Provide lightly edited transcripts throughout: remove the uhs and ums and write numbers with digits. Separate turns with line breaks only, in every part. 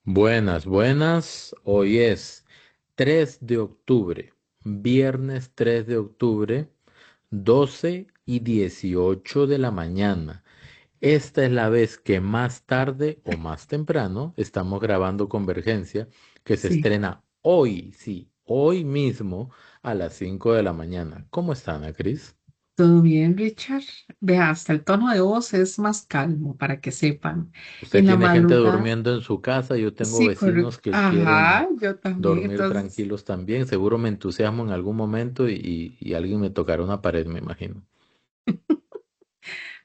Buenas, buenas. Hoy es 3 de octubre, viernes 3 de octubre, 12:18 de la mañana. Esta es la vez que más tarde o más temprano estamos grabando Convergencia, que se
Sí,
estrena hoy, sí, hoy mismo a las 5 de la mañana. ¿Cómo están, Ana Cris?
todo bien, Richard. Vea, hasta el tono de voz es más calmo para que sepan.
Usted
En la
tiene gente
madrugada,
durmiendo en su casa, yo tengo
sí,
vecinos
correcto.
que quieren
Ajá, yo también.
dormir
Entonces,
tranquilos también. Seguro me entusiasmo en algún momento y alguien me tocará una pared, me imagino.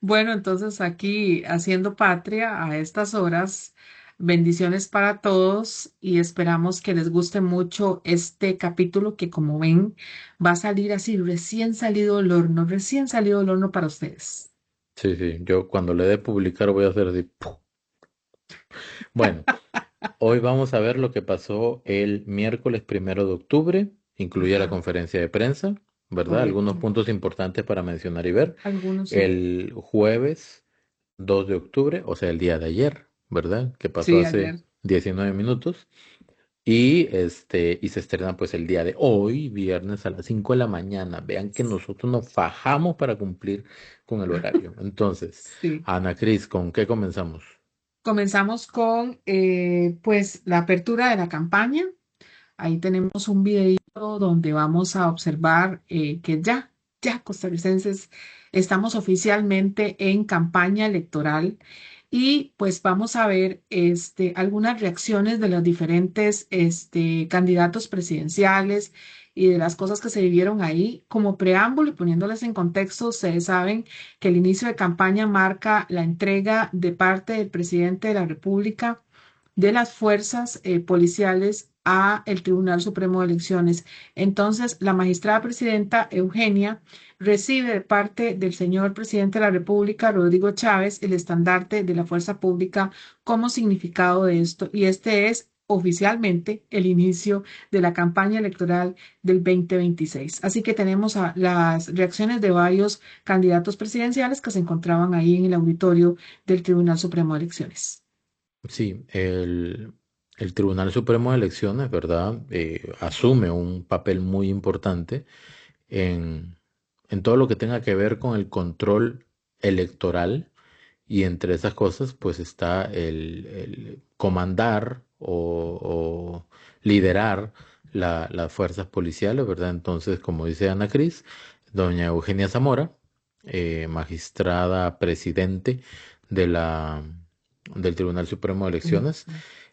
bueno, entonces aquí haciendo patria a estas horas, bendiciones para todos y esperamos que les guste mucho este capítulo que como ven va a salir así recién salido del horno para ustedes.
Sí, sí, yo cuando le dé publicar voy a hacer así. ¡Puf! Bueno, hoy vamos a ver lo que pasó el miércoles 1 de octubre, incluye la
Ajá,
conferencia de prensa, ¿verdad?
correcto.
Algunos puntos importantes para mencionar y ver.
Algunos sí.
El jueves 2 de octubre, o sea, el día de ayer, ¿verdad? Que pasó
Sí,
hace
ayer.
19 minutos. Y se estrena pues el día de hoy, viernes a las 5 de la mañana. Vean que nosotros nos fajamos para cumplir con el horario. Entonces,
Sí.
Ana Cris, ¿con qué comenzamos?
Comenzamos con pues la apertura de la campaña. Ahí tenemos un video donde vamos a observar que ya costarricenses estamos oficialmente en campaña electoral y pues vamos a ver algunas reacciones de los diferentes candidatos presidenciales y de las cosas que se vivieron ahí. Como preámbulo y poniéndoles en contexto, ustedes saben que el inicio de campaña marca la entrega de parte del presidente de la República de las fuerzas policiales a el Tribunal Supremo de Elecciones. Entonces, la magistrada presidenta Eugenia recibe de parte del señor presidente de la República, Rodrigo Chávez, el estandarte de la fuerza pública como significado de esto. Y este es oficialmente el inicio de la campaña electoral del 2026. Así que tenemos las reacciones de varios candidatos presidenciales que se encontraban ahí en el auditorio del Tribunal Supremo de Elecciones.
Sí, el Tribunal Supremo de Elecciones, ¿verdad? Asume un papel muy importante en, en todo lo que tenga que ver con el control electoral. Y entre esas cosas, pues está el comandar o liderar las fuerzas policiales, ¿verdad? Entonces, como dice Ana Cris, doña Eugenia Zamora, magistrada presidente de del Tribunal Supremo de Elecciones,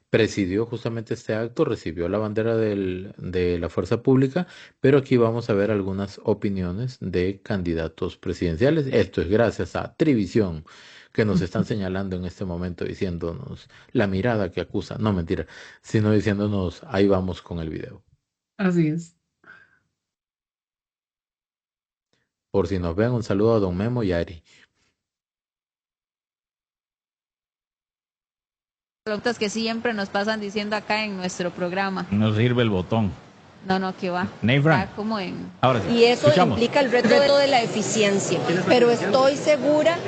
presidió justamente este acto, recibió la bandera de la fuerza pública, pero aquí vamos a ver algunas opiniones de candidatos presidenciales. Esto es gracias a Trivisión, que nos están señalando en este momento, diciéndonos la mirada que acusa, no mentira, sino diciéndonos, ahí vamos con el video.
Así es.
Por si nos ven, un saludo a don Memo y a Ari.
Preguntas que siempre nos pasan diciendo acá en nuestro programa.
No sirve el botón.
No, no, que va.
Neifran,
Está como en...
ahora sí.
Y eso
Escuchamos.
implica el reto de la eficiencia. Pero estoy segura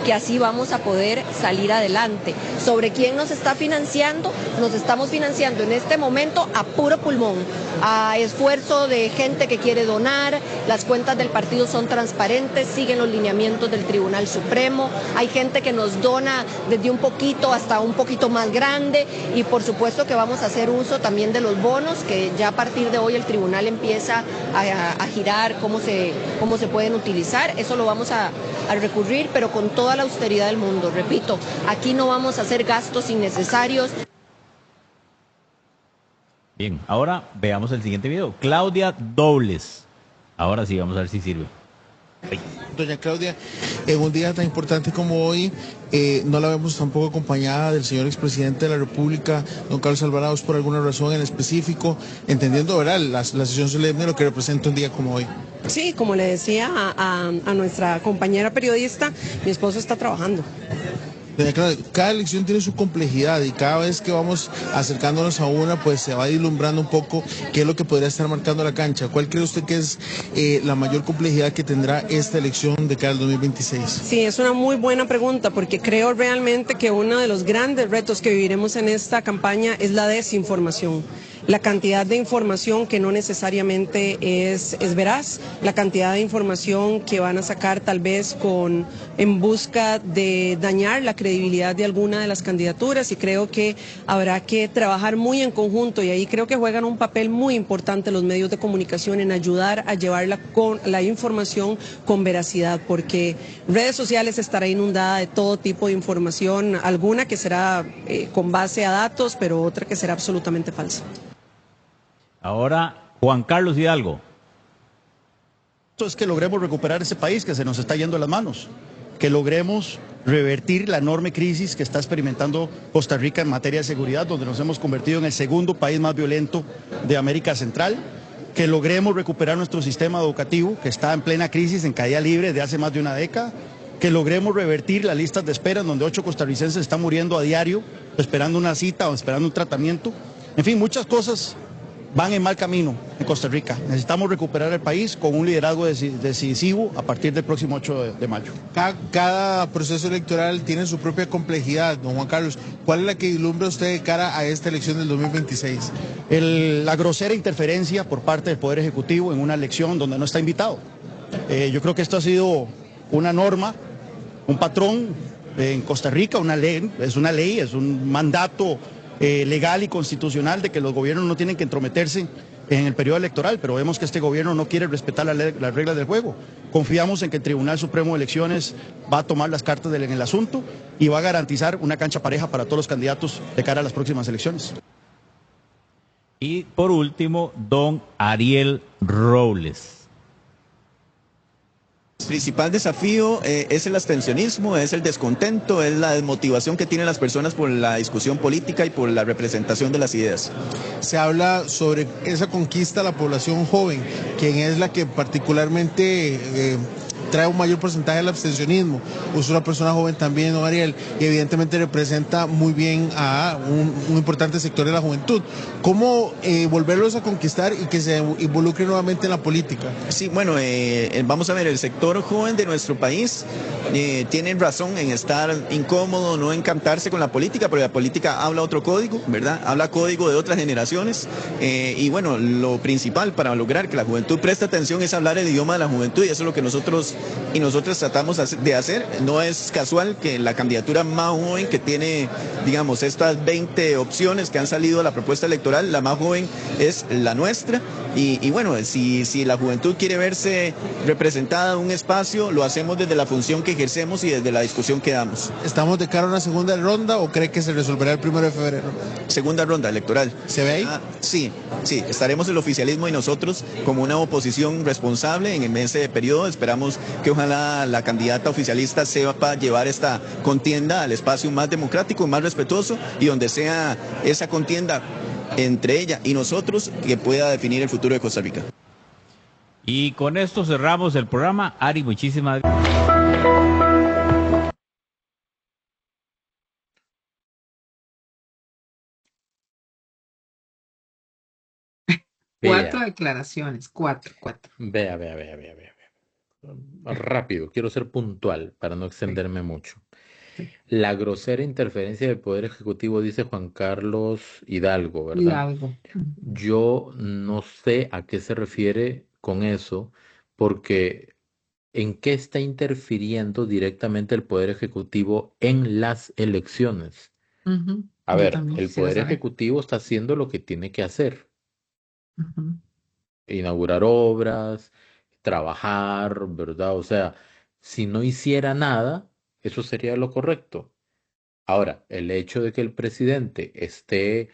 que así vamos a poder salir adelante. ¿Sobre quién nos está financiando? Nos estamos financiando en este momento a puro pulmón, a esfuerzo de gente que quiere donar, las cuentas del partido son transparentes, siguen los lineamientos del Tribunal Supremo, hay gente que nos dona desde un poquito hasta un poquito más grande y por supuesto que vamos a hacer uso también de los bonos que ya a partir de hoy el tribunal empieza a girar cómo se pueden utilizar. Eso lo vamos a recurrir, pero con toda la austeridad del mundo. Repito, aquí no vamos a hacer gastos innecesarios.
Bien, ahora veamos el siguiente video. Claudia Dobles. Ahora sí, vamos a ver si sirve.
Doña Claudia, en un día tan importante como hoy, no la vemos tampoco acompañada del señor expresidente de la República, don Carlos Alvarado, por alguna razón en específico, entendiendo, ¿verdad?, la sesión solemne, lo que representa un día como hoy.
Sí, como le decía a nuestra compañera periodista, mi esposo está trabajando.
Doña Claudia, cada elección tiene su complejidad y cada vez que vamos acercándonos a una, pues se va vislumbrando un poco qué es lo que podría estar marcando la cancha. ¿Cuál cree usted que es la mayor complejidad que tendrá esta elección de cara al 2026?
Sí, es una muy buena pregunta porque creo realmente que uno de los grandes retos que viviremos en esta campaña es la desinformación. La cantidad de información que no necesariamente es veraz, la cantidad de información que van a sacar tal vez en busca de dañar la credibilidad de alguna de las candidaturas, y creo que habrá que trabajar muy en conjunto, y ahí creo que juegan un papel muy importante los medios de comunicación en ayudar a llevar la información con veracidad, porque redes sociales estará inundada de todo tipo de información, alguna que será con base a datos, pero otra que será absolutamente falsa.
Ahora, Juan Carlos Hidalgo.
Es que logremos recuperar ese país que se nos está yendo de las manos, que logremos revertir la enorme crisis que está experimentando Costa Rica en materia de seguridad, donde nos hemos convertido en el segundo país más violento de América Central, que logremos recuperar nuestro sistema educativo, que está en plena crisis, en caída libre desde hace más de una década, que logremos revertir las listas de espera, en donde 8 costarricenses están muriendo a diario, esperando una cita o esperando un tratamiento. En fin, muchas cosas van en mal camino en Costa Rica. Necesitamos recuperar el país con un liderazgo decisivo a partir del próximo 8 de mayo.
Cada proceso electoral tiene su propia complejidad, don Juan Carlos. ¿Cuál es la que vislumbra usted de cara a esta elección del 2026?
La grosera interferencia por parte del Poder Ejecutivo en una elección donde no está invitado. Yo creo que esto ha sido una norma, un patrón en Costa Rica, una ley, es un mandato legal y constitucional de que los gobiernos no tienen que entrometerse en el periodo electoral, pero vemos que este gobierno no quiere respetar las reglas del juego. Confiamos en que el Tribunal Supremo de Elecciones va a tomar las cartas en el asunto y va a garantizar una cancha pareja para todos los candidatos de cara a las próximas elecciones.
Y por último, don Ariel Robles.
El principal desafío es el abstencionismo, es el descontento, es la desmotivación que tienen las personas por la discusión política y por la representación de las ideas.
Se habla sobre esa conquista a la población joven, quien es la que particularmente trae un mayor porcentaje del abstencionismo. Usted es una persona joven también, don Ariel, y evidentemente representa muy bien a un importante sector de la juventud. ¿Cómo volverlos a conquistar y que se involucren nuevamente en la política?
Sí, bueno, vamos a ver, el sector joven de nuestro país tiene razón en estar incómodo, no encantarse con la política, porque la política habla otro código, ¿verdad? Habla código de otras generaciones, y bueno, lo principal para lograr que la juventud preste atención es hablar el idioma de la juventud, y eso es lo que nosotros y nosotros tratamos de hacer. No es casual que la candidatura más joven que tiene, digamos, estas 20 opciones que han salido a la propuesta electoral, la más joven es la nuestra, y bueno, si la juventud quiere verse representada en un espacio, lo hacemos desde la función que ejercemos y desde la discusión que damos.
¿Estamos de cara a una segunda ronda o cree que se resolverá el 1 de febrero?
Segunda ronda electoral.
¿Se ve ahí?
Sí, estaremos el oficialismo y nosotros como una oposición responsable en ese periodo. Esperamos que ojalá la candidata oficialista sepa llevar esta contienda al espacio más democrático, más respetuoso, y donde sea esa contienda entre ella y nosotros que pueda definir el futuro de Costa Rica.
Y con esto cerramos el programa. Ari, muchísimas gracias.
Cuatro declaraciones, cuatro.
Vea. Rápido, quiero ser puntual para no
Sí,
extenderme mucho.
sí.
La grosera interferencia del Poder Ejecutivo, dice Juan Carlos Hidalgo, ¿verdad?
Hidalgo.
Yo no sé a qué se refiere con eso, porque ¿en qué está interfiriendo directamente el Poder Ejecutivo en las elecciones?
Ujú.
A
Yo
ver,
también
el
quisiera
Poder
saber.
Ejecutivo está haciendo lo que tiene que hacer:
Ujú.
inaugurar obras, trabajar, ¿verdad? O sea, si no hiciera nada, eso sería lo correcto. Ahora, el hecho de que el presidente esté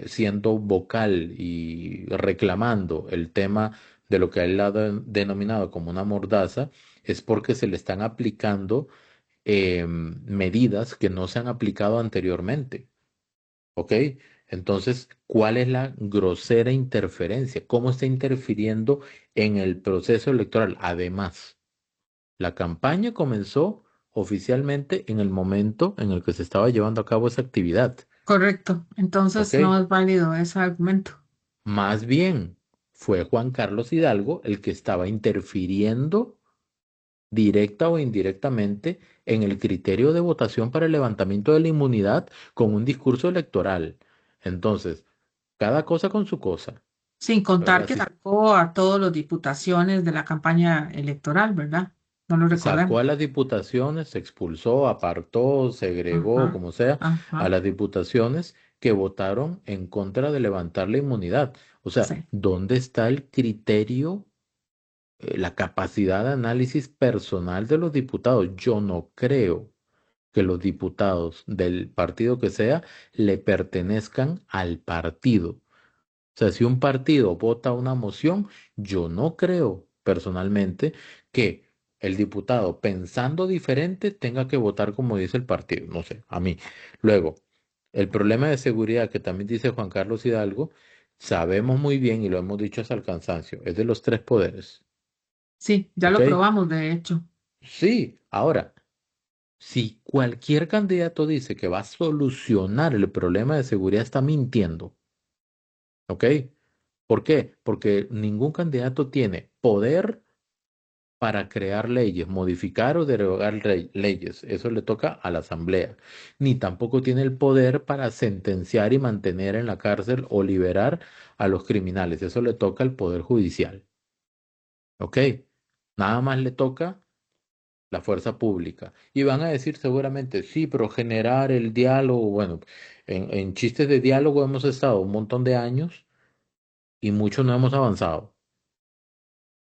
siendo vocal y reclamando el tema de lo que él ha denominado como una mordaza, es porque se le están aplicando medidas que no se han aplicado anteriormente. ¿Ok? Entonces, ¿cuál es la grosera interferencia? ¿Cómo está interfiriendo en el proceso electoral? Además, la campaña comenzó oficialmente en el momento en el que se estaba llevando a cabo esa actividad.
Correcto.
¿Ok?
Entonces no es válido ese argumento.
Más bien, fue Juan Carlos Hidalgo el que estaba interfiriendo directa o indirectamente en el criterio de votación para el levantamiento de la inmunidad con un discurso electoral. Entonces, cada cosa con su cosa,
Sin contar
¿verdad?
que
Si
sacó a todos los diputaciones de la campaña electoral, ¿verdad? No lo
sacó a
recordemos.
las diputaciones, expulsó, apartó, segregó,
Ajá,
como sea, a
ajá,
las diputaciones que votaron en contra de levantar la inmunidad. O sea,
sí.
¿dónde está el criterio, la capacidad de análisis personal de los diputados? Yo no creo que los diputados del partido que sea le pertenezcan al partido. O sea, si un partido vota una moción, yo no creo personalmente que el diputado, pensando diferente, tenga que votar como dice el partido. No sé, a mí. Luego, el problema de seguridad que también dice Juan Carlos Hidalgo, sabemos muy bien y lo hemos dicho hasta el cansancio, es de los tres poderes.
Sí, ya
¿Ok?
lo probamos, de hecho.
Sí, ahora. Si cualquier candidato dice que va a solucionar el problema de seguridad, está mintiendo, ¿ok? ¿Por qué? Porque ningún candidato tiene poder para crear leyes, modificar o derogar leyes. Eso le toca a la Asamblea. Ni tampoco tiene el poder para sentenciar y mantener en la cárcel o liberar a los criminales. Eso le toca al Poder Judicial, ¿ok? Nada más le toca la fuerza pública. Y van a decir seguramente, sí, pero generar el diálogo, bueno, en chistes de diálogo hemos estado un montón de años y mucho no hemos avanzado.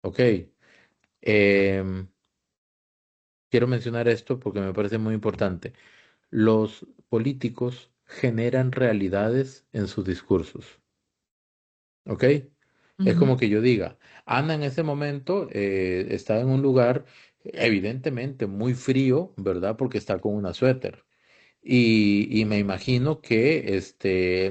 Ok, em, quiero mencionar esto porque me parece muy importante. Los políticos generan realidades en sus discursos. ¿Ok? Es
Ujú.
como que yo diga, Ana en ese momento está en un lugar evidentemente muy frío, ¿verdad? Porque está con una suéter. Y me imagino que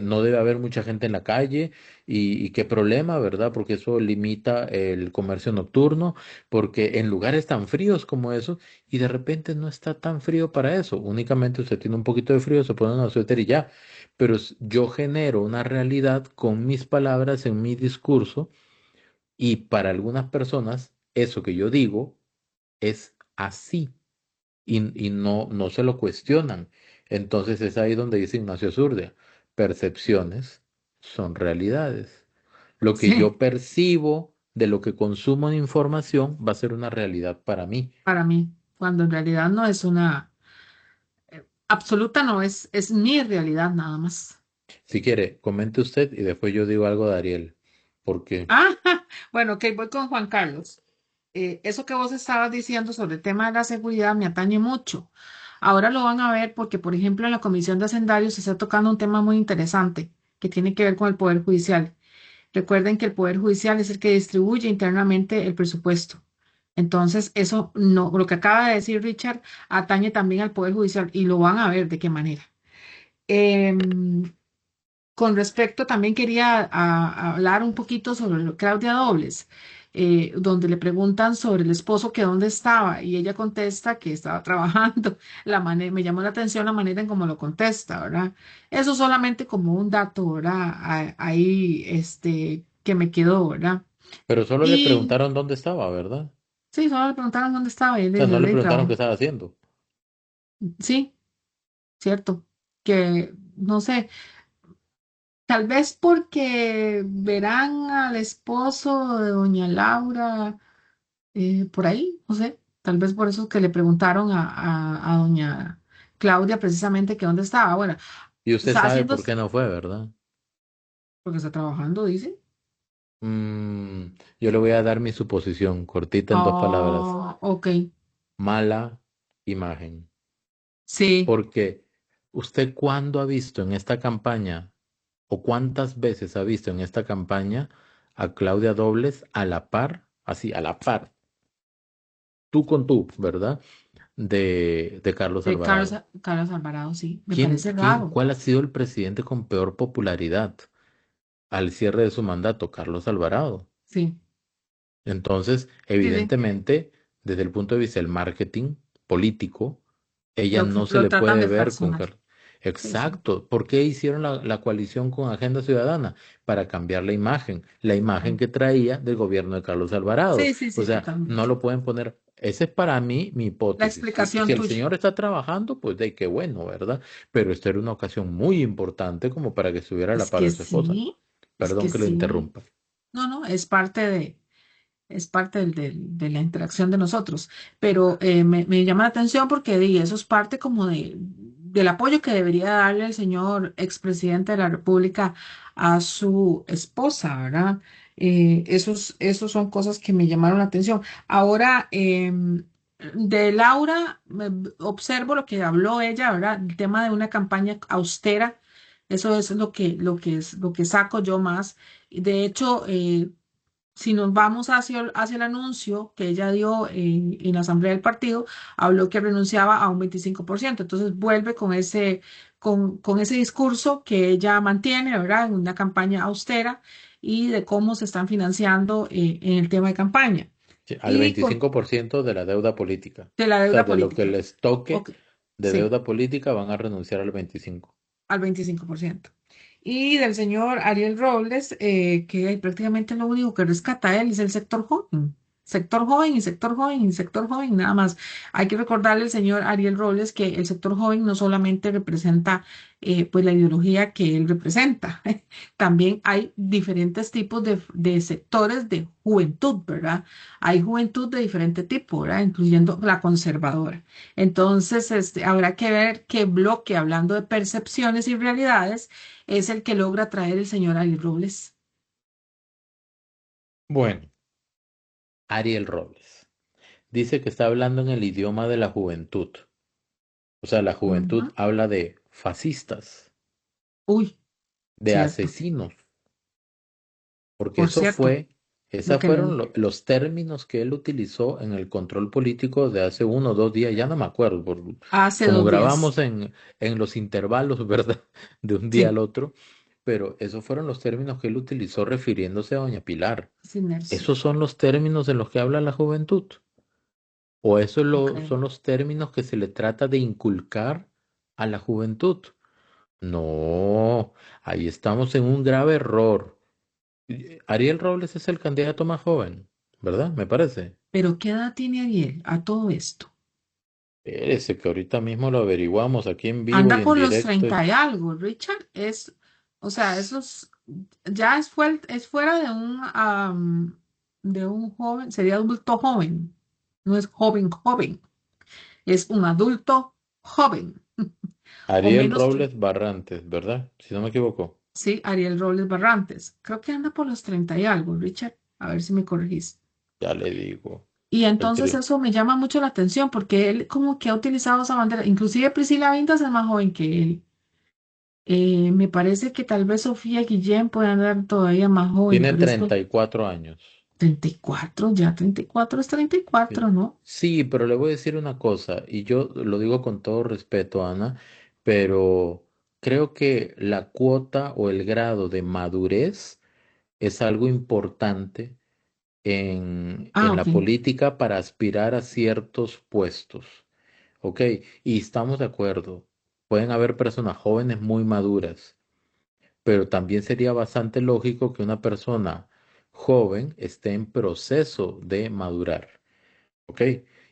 no debe haber mucha gente en la calle y qué problema, ¿verdad? Porque eso limita el comercio nocturno, porque en lugares tan fríos como eso, y de repente no está tan frío para eso, únicamente usted tiene un poquito de frío, se pone una suéter y ya, pero yo genero una realidad con mis palabras en mi discurso y para algunas personas eso que yo digo es así y no se lo cuestionan. Entonces es ahí donde dice Ignacio Zurdia, percepciones son realidades. Lo que
Sí,
yo percibo de lo que consumo de información va a ser una realidad para mí.
para mí, cuando en realidad no es una absoluta, no es, es mi realidad nada más.
Si quiere, comente usted y después yo digo algo de Ariel, porque
Ah, bueno, ok, voy con Juan Carlos. Eso que vos estabas diciendo sobre el tema de la seguridad me atañe mucho. Ahora lo van a ver porque, por ejemplo, en la Comisión de Hacendarios se está tocando un tema muy interesante que tiene que ver con el Poder Judicial. Recuerden que el Poder Judicial es el que distribuye internamente el presupuesto. Entonces, eso no, lo que acaba de decir Richard atañe también al Poder Judicial y lo van a ver de qué manera. Em, con respecto, también quería hablar un poquito sobre Claudia Dobles, donde le preguntan sobre el esposo que dónde estaba y ella contesta que estaba trabajando. Me llamó la atención la manera en cómo lo contesta, ¿verdad? Eso solamente como un dato, ¿verdad? Ahí, que me quedó, ¿verdad?
pero solo le
Y
preguntaron dónde estaba, ¿verdad?
sí, solo le preguntaron dónde estaba y él
O sea, no le
le
preguntaron qué
trabajo.
estaba haciendo.
Sí, cierto, que no sé. Tal vez porque verán al esposo de doña Laura por ahí, no sé. Tal vez por eso que le preguntaron a doña Claudia precisamente que dónde estaba. Bueno,
Y usted
está
sabe
haciendo,
por qué no fue, ¿verdad?
porque está trabajando, dice.
Yo le voy a dar mi suposición, cortita en dos palabras.
Ah, ok,
Mala imagen.
sí.
Porque usted cuándo ha visto en esta campaña o cuántas veces ha visto en esta campaña a Claudia Dobles a la par, así, a la par, tú con tú, ¿verdad? De Carlos
De
Alvarado.
Carlos Alvarado, sí. Me parece raro.
¿Cuál ha sido el presidente con peor popularidad al cierre de su mandato? Carlos Alvarado.
Sí,
Entonces,
sí, sí.
evidentemente, desde el punto de vista del marketing político, Ella no se
lo
le
tratan
puede
de
ver con...
personal. Sí, sí.
Exacto. ¿Por qué hicieron la coalición con Agenda Ciudadana? Para cambiar la imagen
Ujú.
que traía del gobierno de Carlos Alvarado.
Sí, sí,
O
sí,
sea, no
totalmente.
lo pueden poner. Esa es para mí mi
La
hipótesis. Si
explicación
el
tuya.
señor está trabajando, pues de qué bueno, ¿verdad? Pero esta era una ocasión muy importante como para que estuviera a la
Es
par
que
de su esposa.
sí, es que
Perdón que le
sí.
interrumpa.
No, no, es parte de la interacción de nosotros. Pero me llama la atención porque eso es parte como del apoyo que debería darle el señor expresidente de la República a su esposa, ¿verdad? Esos son cosas que me llamaron la atención. Ahora, de Laura, observo lo que habló ella, ¿verdad? El tema de una campaña austera. Eso es lo que saco yo más. De hecho, si nos vamos hacia el anuncio que ella dio en la asamblea del partido, habló que renunciaba a un 25%. Entonces vuelve con ese discurso que ella mantiene, ¿verdad? En una campaña austera y de cómo se están financiando en el tema de campaña
Sí, al
y con,
25% de la deuda política.
de la
O sea,
deuda
de lo que
política.
les toque
Ok,
de
sí,
deuda política van a renunciar al 25%.
al 25%. Y del señor Ariel Robles, que prácticamente lo único que rescata él es el sector joven. Sector joven y sector joven y sector joven, nada más. Hay que recordarle al señor Ariel Robles que el sector joven no solamente representa pues la ideología que él representa, también hay diferentes tipos de sectores de juventud, ¿verdad? Hay juventud de diferente tipo, ¿verdad? Incluyendo la conservadora. Entonces, habrá que ver qué bloque, hablando de percepciones y realidades, es el que logra traer el señor Ari Robles.
Bueno, Ariel Robles dice que está hablando en el idioma de la juventud. O sea, la juventud
Ujú.
habla de fascistas,
Uy,
de
cierto,
asesinos, porque
por cierto, lo
esos
que
fueron
leí.
los términos que él utilizó en el control político de hace 1 o 2 días, ya no me acuerdo,
Hace
como
2 días.
grabamos en los intervalos, ¿verdad? De un día
Sí,
al otro, pero esos fueron los términos que él utilizó refiriéndose a doña Pilar.
es inercia.
¿Esos son los términos en los que habla la juventud? ¿O
No creo.
son los términos que se le trata de inculcar a la juventud? No, ahí estamos en un grave error. Ariel Robles es el candidato más joven, ¿verdad? Me parece.
Pero ¿qué edad tiene Ariel a todo esto?
Ese que ahorita mismo lo averiguamos aquí en vivo y
Anda
en
por los
directo.
30 y algo, Richard. O sea, ya es fuera de un joven, sería adulto joven. No es joven joven, es un adulto joven. O
Ariel
menos que,
Robles Barrantes, ¿verdad? Si no me equivoco.
sí, Ariel Robles Barrantes. Creo que anda por los 30 y algo, Richard. A ver si me corregís.
Ya le digo.
Y
El
entonces
tri-
eso me llama mucho la atención porque él como que ha utilizado esa bandera. Inclusive Priscila Vintas es más joven que él. Me parece que tal vez Sofía Guillén puede andar todavía más joven,
Tiene
pero es que
34 años.
34 ya 34 es 34,
Sí.
¿no?
Sí, pero le voy a decir una cosa, y yo lo digo con todo respeto, Ana, pero creo que la cuota o el grado de madurez es algo importante
Ah,
en
ok.
la política para aspirar a ciertos puestos. ¿Ok? Y estamos de acuerdo. Pueden haber personas jóvenes muy maduras, pero también sería bastante lógico que una persona joven esté en proceso de madurar. ¿Ok?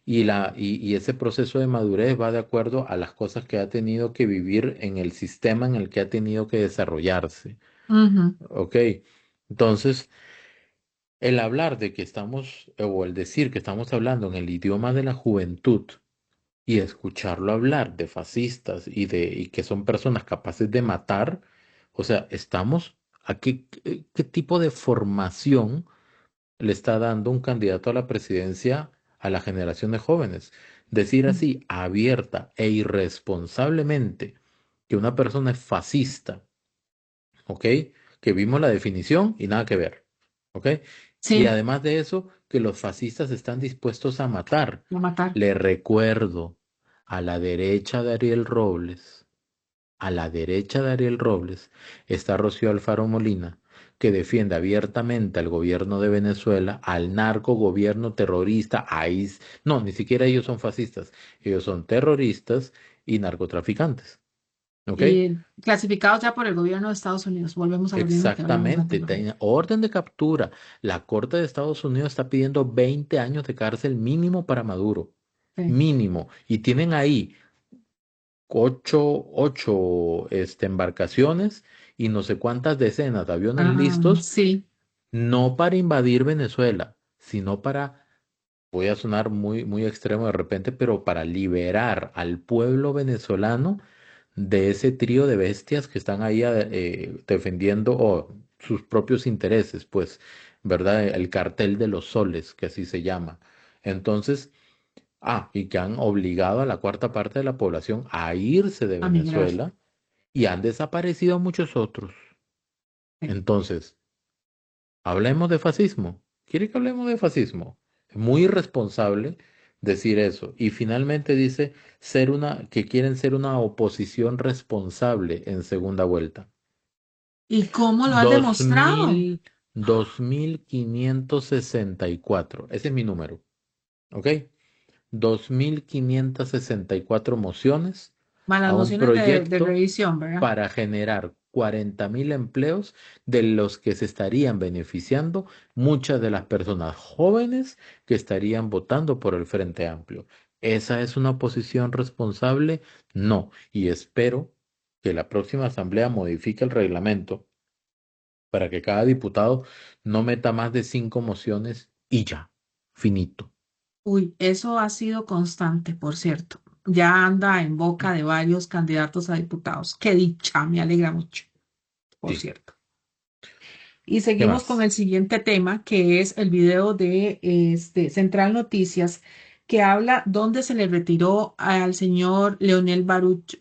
Y ese proceso de madurez va de acuerdo a las cosas que ha tenido que vivir en el sistema en el que ha tenido que desarrollarse.
Ujú.
¿Ok? Entonces, el hablar de que estamos, o el decir que estamos hablando en el idioma de la juventud y escucharlo hablar de fascistas y que son personas capaces de matar, o sea, ¿qué tipo de formación le está dando un candidato a la presidencia a la generación de jóvenes? Decir así, abierta e irresponsablemente, que una persona es fascista, ¿ok? Que vimos la definición y nada que ver, ¿ok? Y
Sí,
además de eso, que los fascistas están dispuestos a matar.
va a matar.
Le recuerdo a la derecha de Ariel Robles, a la derecha de Ariel Robles está Rocío Alfaro Molina, que defiende abiertamente al gobierno de Venezuela, al narco gobierno terrorista, no, ni siquiera ellos son fascistas, ellos son terroristas y narcotraficantes. ¿Ok?
Y clasificados ya por el gobierno de Estados Unidos. Volvemos a lo mismo que hablábamos
Exactamente,
anteriormente.
orden de captura. La Corte de Estados Unidos está pidiendo 20 años de cárcel mínimo para Maduro,
Sí.
mínimo. Y tienen ahí ocho embarcaciones y no sé cuántas decenas de aviones listos,
Sí,
no para invadir Venezuela, sino para, voy a sonar muy, muy extremo de repente, pero para liberar al pueblo venezolano de ese trío de bestias que están ahí defendiendo sus propios intereses, pues, ¿verdad? El cartel de los soles, que así se llama. Entonces, y que han obligado a la cuarta parte de la población a irse de
a migrar.
Venezuela y han desaparecido a muchos otros.
Sí.
Entonces, hablemos de fascismo. ¿Quiere que hablemos de fascismo? Es muy irresponsable decir eso. Y finalmente dice que quieren ser una oposición responsable en segunda vuelta.
¿Y cómo lo has
Dos
demostrado?
mil 2564. Ese es mi número. ¿Ok? 2564 mociones
Más las
a un
mociones de
proyecto
revisión, ¿verdad?
para generar 40.000 empleos de los que se estarían beneficiando muchas de las personas jóvenes que estarían votando por el Frente Amplio. ¿Esa es una posición responsable? No. Y espero que la próxima asamblea modifique el reglamento para que cada diputado no meta más de 5 mociones y ya, finito.
Uy, eso ha sido constante, por cierto. Ya anda en boca de varios candidatos a diputados. Qué dicha, me alegra mucho, por
Sí.
cierto. Y
¿Qué
seguimos con
más?
el siguiente tema, que es el video de Central Noticias, que habla dónde se le retiró al señor Leonel Baruch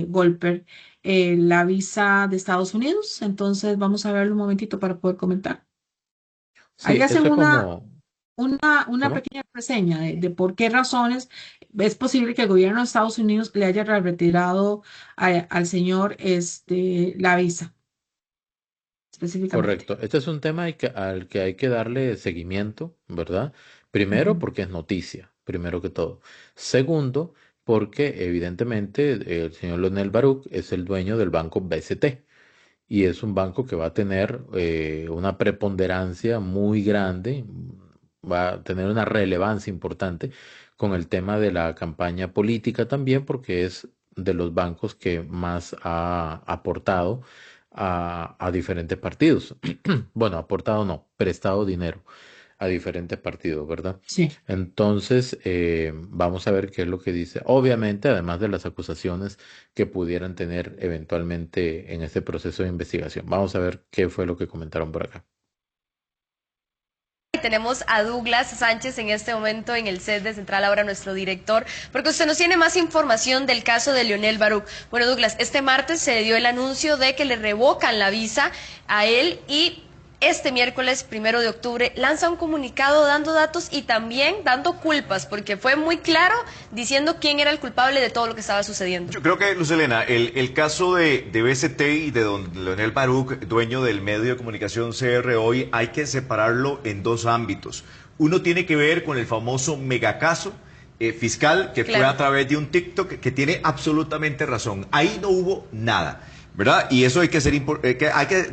Golper la visa de Estados Unidos. Entonces, vamos a verlo un momentito para poder comentar. Ahí
Sí,
hacen
eso es como,
una
¿cómo?
pequeña reseña de por qué razones es posible que el gobierno de Estados Unidos le haya retirado al señor la visa, específicamente.
Correcto. Este es un tema al que hay que darle seguimiento, ¿verdad? Primero,
Ujú.
porque es noticia, primero que todo. Segundo, porque evidentemente el señor Leonel Baruch es el dueño del banco BCT y es un banco que va a tener una preponderancia muy grande, va a tener una relevancia importante con el tema de la campaña política también, porque es de los bancos que más ha aportado a diferentes partidos. Bueno, aportado no, prestado dinero a diferentes partidos, ¿verdad?
Sí.
Entonces, vamos a ver qué es lo que dice. Obviamente, además de las acusaciones que pudieran tener eventualmente en este proceso de investigación. Vamos a ver qué fue lo que comentaron por acá.
Tenemos a Douglas Sánchez en este momento en el set de Central, ahora nuestro director, porque usted nos tiene más información del caso de Leonel Baruch. Bueno, Douglas, este martes se dio el anuncio de que le revocan la visa a él y este miércoles 1 de octubre lanza un comunicado dando datos y también dando culpas, porque fue muy claro diciendo quién era el culpable de todo lo que estaba sucediendo.
Yo creo que, Luz Helena, el caso de BCT y de don Leonel Baruch, dueño del medio de comunicación CR Hoy, hay que separarlo en dos ámbitos. Uno tiene que ver con el famoso megacaso fiscal que fue a través de un TikTok que tiene absolutamente razón. Ahí no hubo nada, ¿verdad? Y eso hay que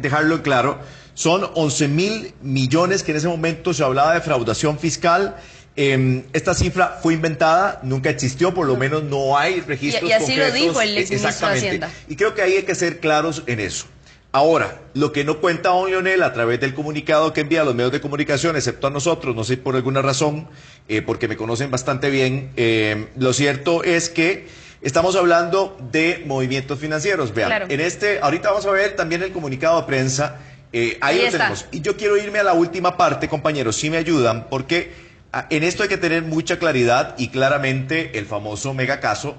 dejarlo claro. Son 11.000 millones que en ese momento se hablaba de defraudación fiscal. Esta cifra fue inventada, nunca existió, por lo menos no hay registros
y así
concretos.
lo dijo el exministro de
Exactamente.
Hacienda.
Y creo que ahí hay que ser claros en eso. Ahora, lo que no cuenta don Leonel a través del comunicado que envía a los medios de comunicación, excepto a nosotros, no sé por alguna razón, porque me conocen bastante bien, lo cierto es que estamos hablando de movimientos financieros. Vean,
Claro.
ahorita vamos a ver también el comunicado de prensa. Ahí lo
está.
tenemos. Y yo quiero irme a la última parte, compañeros, si me ayudan, porque en esto hay que tener mucha claridad y claramente el famoso megacaso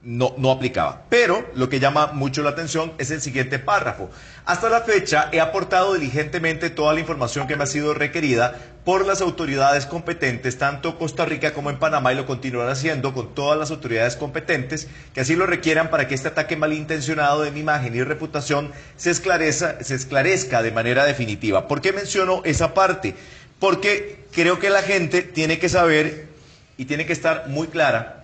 no aplicaba. Pero lo que llama mucho la atención es el siguiente párrafo. Hasta la fecha he aportado diligentemente toda la información que me ha sido requerida por las autoridades competentes, tanto Costa Rica como en Panamá, y lo continuaré haciendo con todas las autoridades competentes que así lo requieran para que este ataque malintencionado de mi imagen y reputación se esclarezca de manera definitiva. ¿Por qué menciono esa parte? Porque creo que la gente tiene que saber y tiene que estar muy clara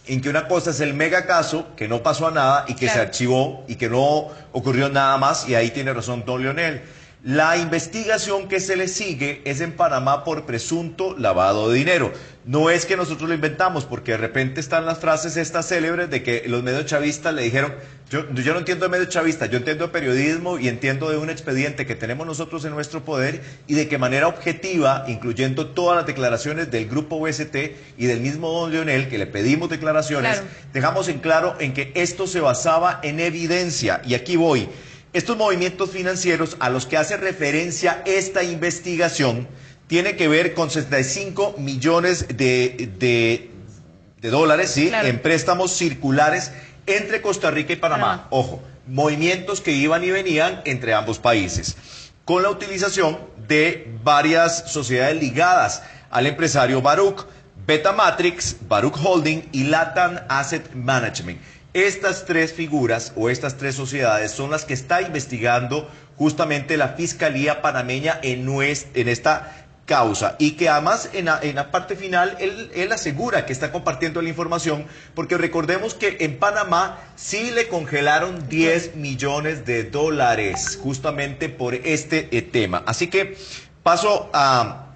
en que una cosa es el mega caso, que no pasó a nada y que se archivó y que no ocurrió nada más, y ahí tiene razón don Leonel. La investigación que se le sigue es en Panamá por presunto lavado de dinero. No es que nosotros lo inventamos, porque de repente están las frases estas célebres de que los medios chavistas le dijeron, yo no entiendo de medios chavistas, yo entiendo de periodismo y entiendo de un expediente que tenemos nosotros en nuestro poder, y de que manera objetiva, incluyendo todas las declaraciones del grupo UST y del mismo don Leonel, que le pedimos declaraciones, dejamos en claro en que esto se basaba en evidencia. Y aquí voy. Estos movimientos financieros a los que hace referencia esta investigación tiene que ver con 65 millones de dólares, ¿sí? En préstamos circulares entre Costa Rica y Panamá. Ojo, movimientos que iban y venían entre ambos países, con la utilización de varias sociedades ligadas al empresario Baruch, Betamatrix, Baruch Holding y Latam Asset Management. Estas tres figuras o estas tres sociedades son las que está investigando justamente la Fiscalía panameña en esta causa, y que además en la parte final él asegura que está compartiendo la información, porque recordemos que en Panamá sí le congelaron 10 millones de dólares justamente por este tema. Así que paso a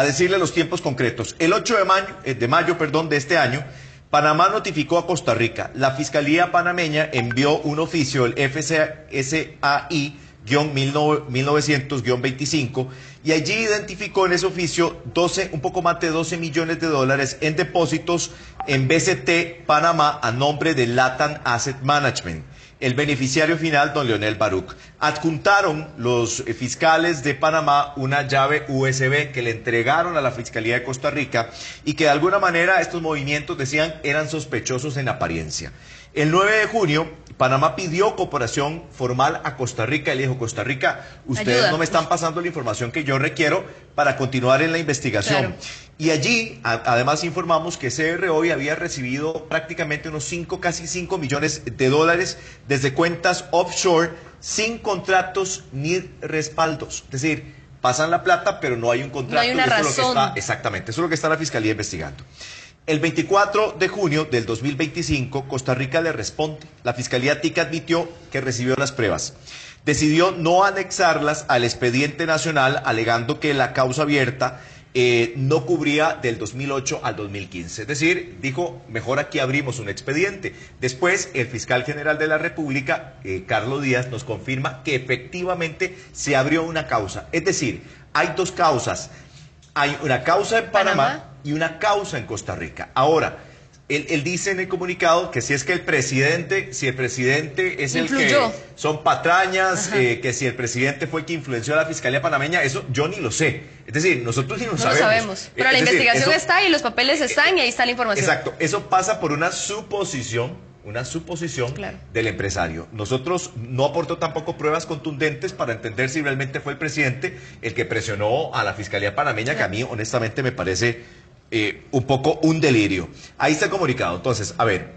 decirle los tiempos concretos. El 8 de mayo de este año, Panamá notificó a Costa Rica. La Fiscalía panameña envió un oficio, el FCAI-1900-25, y allí identificó en ese oficio un poco más de 12 millones de dólares en depósitos en BCT Panamá a nombre de Latam Asset Management. El beneficiario final, don Leonel Baruch. Adjuntaron los fiscales de Panamá una llave USB que le entregaron a la Fiscalía de Costa Rica, y que de alguna manera estos movimientos, decían, eran sospechosos en apariencia. El 9 de junio, Panamá pidió cooperación formal a Costa Rica y le dijo: Costa Rica, ustedes no me están pasando la información que yo requiero para continuar en la investigación. Y allí, además, informamos que CR hoy había recibido prácticamente casi 5 millones de dólares desde cuentas offshore, sin contratos ni respaldos. Es decir, pasan la plata, pero no hay un contrato.
No hay una razón.
Exactamente, eso es lo que está la Fiscalía investigando. El 24 de junio del 2025, Costa Rica le responde. La Fiscalía TIC admitió que recibió las pruebas. Decidió no anexarlas al expediente nacional, alegando que la causa abierta no cubría del 2008 al 2015. Es decir, dijo, mejor aquí abrimos un expediente. Después, el fiscal general de la República, Carlos Díaz, nos confirma que efectivamente se abrió una causa. Es decir, hay dos causas. Hay una causa en Panamá y una causa en Costa Rica. Ahora, él dice en el comunicado que si es que el presidente es el que son patrañas, que si el presidente fue el que influenció a la Fiscalía panameña, eso yo ni lo sé. Es decir, nosotros ni lo sabemos.
Pero la investigación está y los papeles están y ahí está la información.
Exacto, eso pasa por una suposición del empresario. Nosotros no aportó tampoco pruebas contundentes para entender si realmente fue el presidente el que presionó a la Fiscalía panameña, que a mí honestamente me parece un poco un delirio. Ahí está el comunicado. Entonces, a ver,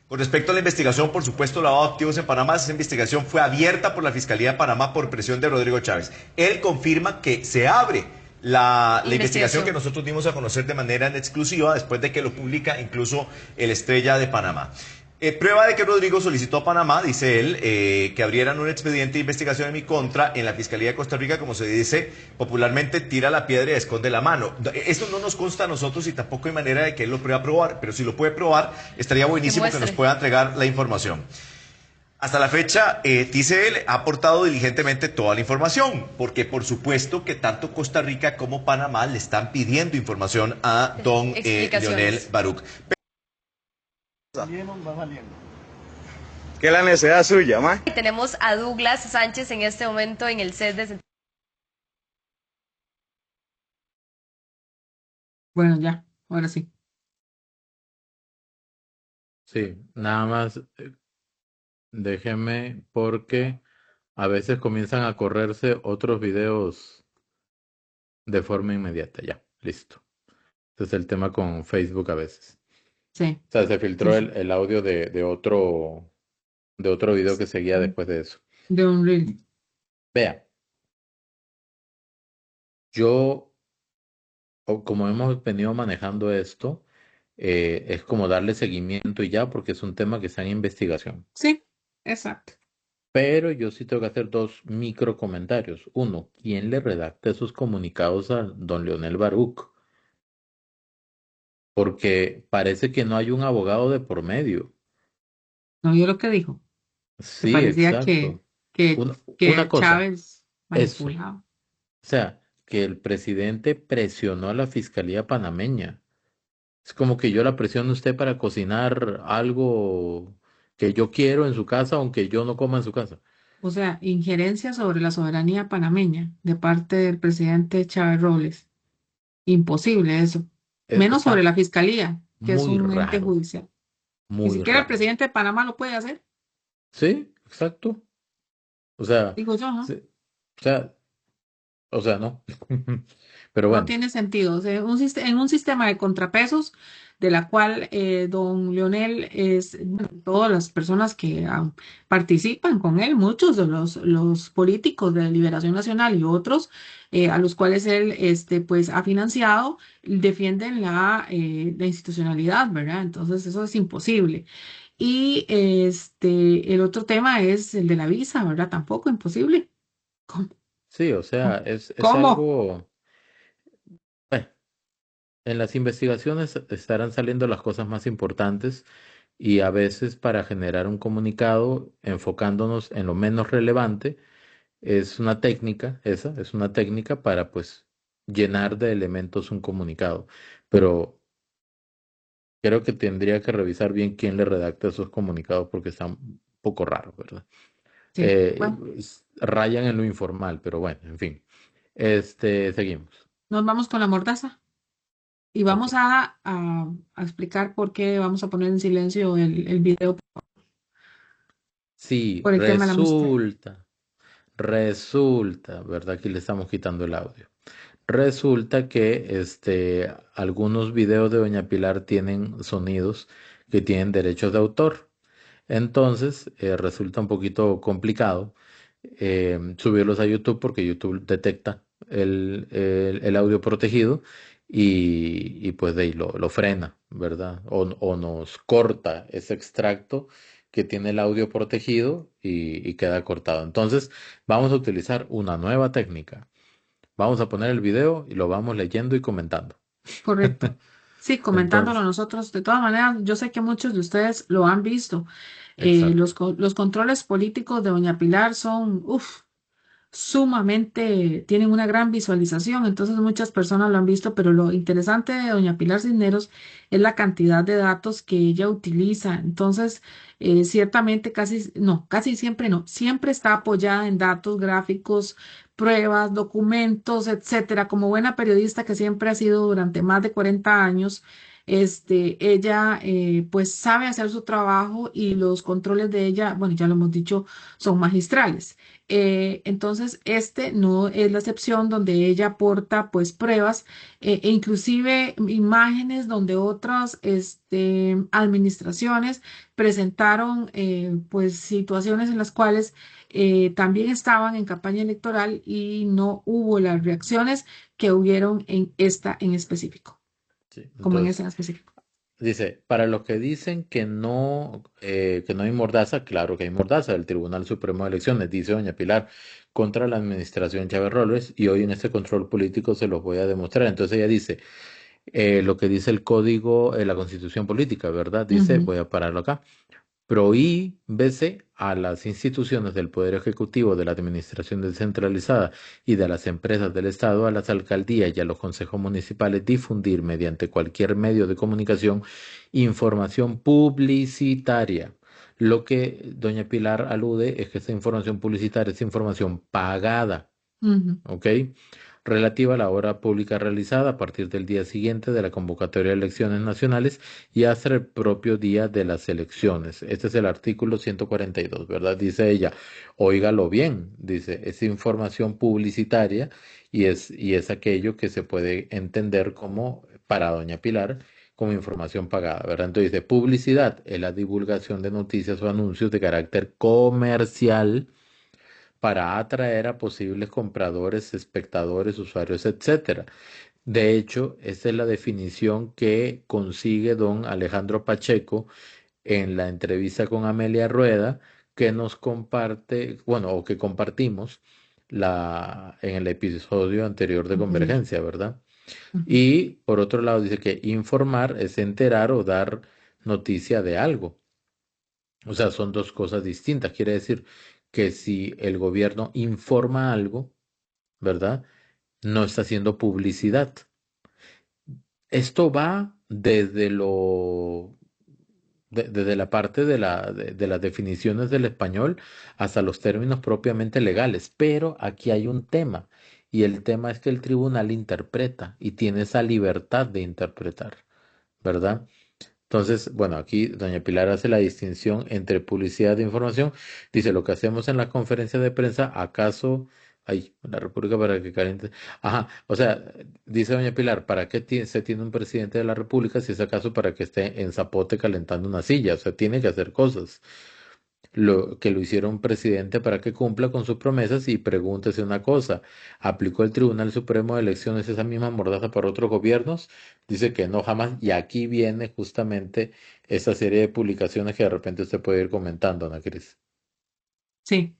con respecto a la investigación, por supuesto, lavado de activos en Panamá, esa investigación fue abierta por la Fiscalía de Panamá por presión de Rodrigo Chávez. Él confirma que se abre la investigación que nosotros dimos a conocer de manera en exclusiva después de que lo publica incluso el Estrella de Panamá. Prueba de que Rodrigo solicitó a Panamá, dice él, que abrieran un expediente de investigación en mi contra en la Fiscalía de Costa Rica, como se dice popularmente, tira la piedra y esconde la mano. Esto no nos consta a nosotros y tampoco hay manera de que él lo pueda probar, pero si lo puede probar, estaría buenísimo que nos pueda entregar la información. Hasta la fecha, TCL ha aportado diligentemente toda la información, porque por supuesto que tanto Costa Rica como Panamá le están pidiendo información a don Leonel Baruch.
¿Qué es la necesidad suya, ma?
Tenemos a Douglas Sánchez en este momento en el set de...
Bueno, ya, ahora sí.
Sí, nada más déjeme porque a veces comienzan a correrse otros videos de forma inmediata. Ya, listo. Ese es el tema con Facebook a veces.
Sí,
O sea, se
sí,
filtró
sí.
el audio de otro video que seguía después de eso.
De un reel.
Vea, yo, como hemos venido manejando esto, es como darle seguimiento y ya, porque es un tema que está en investigación.
Sí, exacto.
Pero yo sí tengo que hacer dos micro comentarios. Uno, ¿quién le redacta esos comunicados a don Leonel Baruch? Porque parece que no hay un abogado de por medio.
¿No vio lo que dijo? Que
Sí,
parecía
exacto.
que,
Una, una
que
cosa,
Chávez
eso.
manipulaba.
O sea, que el presidente presionó a la Fiscalía panameña. Es como que yo la presiono a usted para cocinar algo que yo quiero en su casa, aunque yo no coma en su casa.
O sea, injerencia sobre la soberanía panameña de parte del presidente Chávez Robles. Imposible eso. Menos sobre
Está
la fiscalía, que es
muy
un ente
raro,
judicial. Ni
muy
siquiera el
raro.
presidente de Panamá lo puede hacer,
Sí, exacto. O sea,
digo yo, ¿no?
sí, o sea, o sea, no. Pero
No
bueno,
tiene sentido. O sea, en un sistema de contrapesos, de la cual don Leonel es, bueno, todas las personas que participan con él, muchos de los políticos de Liberación Nacional y otros a los cuales él pues, ha financiado, defienden la institucionalidad, ¿verdad? Entonces, eso es imposible. Y el otro tema es el de la visa, ¿verdad? Tampoco imposible. ¿Cómo?
sí, o sea, es
¿Cómo?
algo, bueno, en las investigaciones estarán saliendo las cosas más importantes y a veces para generar un comunicado enfocándonos en lo menos relevante es una técnica, esa es una técnica para pues llenar de elementos un comunicado. Pero creo que tendría que revisar bien quién le redacta esos comunicados porque están un poco raros, ¿verdad?
Sí. Bueno.
Rayan en lo informal, pero bueno, en fin. Seguimos.
Nos vamos con la mordaza y
Ok.
vamos a explicar por qué vamos a poner en silencio el video
Sí,
por el tema de la música.
resulta, ¿verdad? Aquí le estamos quitando el audio. Resulta que algunos videos de Doña Pilar tienen sonidos que tienen derechos de autor. Entonces, resulta un poquito complicado subirlos a YouTube porque YouTube detecta el audio protegido y pues de ahí lo frena, ¿verdad? O nos corta ese extracto que tiene el audio protegido y queda cortado. Entonces, vamos a utilizar una nueva técnica. Vamos a poner el video y lo vamos leyendo y comentando.
Correcto. Sí, comentándolo
Entonces,
nosotros. De todas maneras, yo sé que muchos de ustedes lo han visto.
exacto.
Los controles políticos de Doña Pilar son, sumamente, tienen una gran visualización, entonces muchas personas lo han visto, pero lo interesante de doña Pilar Cisneros es la cantidad de datos que ella utiliza. Entonces, ciertamente casi, no, casi siempre no, siempre está apoyada en datos gráficos, pruebas, documentos, etcétera. Como buena periodista que siempre ha sido durante más de 40 años. Ella pues sabe hacer su trabajo y los controles de ella, bueno, ya lo hemos dicho, son magistrales. Entonces, este no es la excepción donde ella aporta pues pruebas e inclusive imágenes donde otras administraciones presentaron pues situaciones en las cuales también estaban en campaña electoral y no hubo las reacciones que hubieron en esta en específico,
Sí.
como en esta
Entonces,
en específico.
dice, para los que dicen que no hay mordaza, claro que hay mordaza del Tribunal Supremo de Elecciones, dice doña Pilar, contra la administración Chávez Robles, y hoy en este control político se los voy a demostrar. Entonces ella dice, lo que dice el código, la constitución política, ¿verdad? Dice,
Ujú.
voy a pararlo acá. Prohíbese a las instituciones del Poder Ejecutivo, de la Administración descentralizada y de las empresas del Estado, a las alcaldías y a los consejos municipales difundir mediante cualquier medio de comunicación información publicitaria. Lo que doña Pilar alude es que esta información publicitaria es información pagada,
Ujú.
¿ok? relativa a la obra pública realizada a partir del día siguiente de la convocatoria de elecciones nacionales y hasta el propio día de las elecciones. Este es el artículo 142, ¿verdad? Dice ella, óigalo bien, dice, es información publicitaria y es aquello que se puede entender como, para doña Pilar, como información pagada, ¿verdad? Entonces dice, publicidad es la divulgación de noticias o anuncios de carácter comercial para atraer a posibles compradores, espectadores, usuarios, etcétera. De hecho, esta es la definición que consigue don Alejandro Pacheco en la entrevista con Amelia Rueda, que nos comparte, bueno, o que compartimos en el episodio anterior de
Ujú,
Convergencia, ¿verdad?
ujú.
Y por otro lado dice que informar es enterar o dar noticia de algo. O sea, son dos cosas distintas. Quiere decir que si el gobierno informa algo, ¿verdad? No está haciendo publicidad. Esto va desde la parte de las definiciones del español hasta los términos propiamente legales. Pero aquí hay un tema, y el tema es que el tribunal interpreta y tiene esa libertad de interpretar, ¿verdad? Entonces, bueno, aquí doña Pilar hace la distinción entre publicidad de información. Dice, lo que hacemos en la conferencia de prensa, ¿acaso? Ay, la República para que caliente. Ajá, o sea, dice doña Pilar, ¿para qué se tiene un presidente de la República si es acaso para que esté en Zapote calentando una silla? O sea, tiene que hacer cosas. Lo hicieron un presidente para que cumpla con sus promesas y pregúntese una cosa, ¿aplicó el Tribunal Supremo de Elecciones esa misma mordaza para otros gobiernos? Dice que no jamás, y aquí viene justamente esa serie de publicaciones que de repente usted puede ir comentando, Ana Cris.
Sí.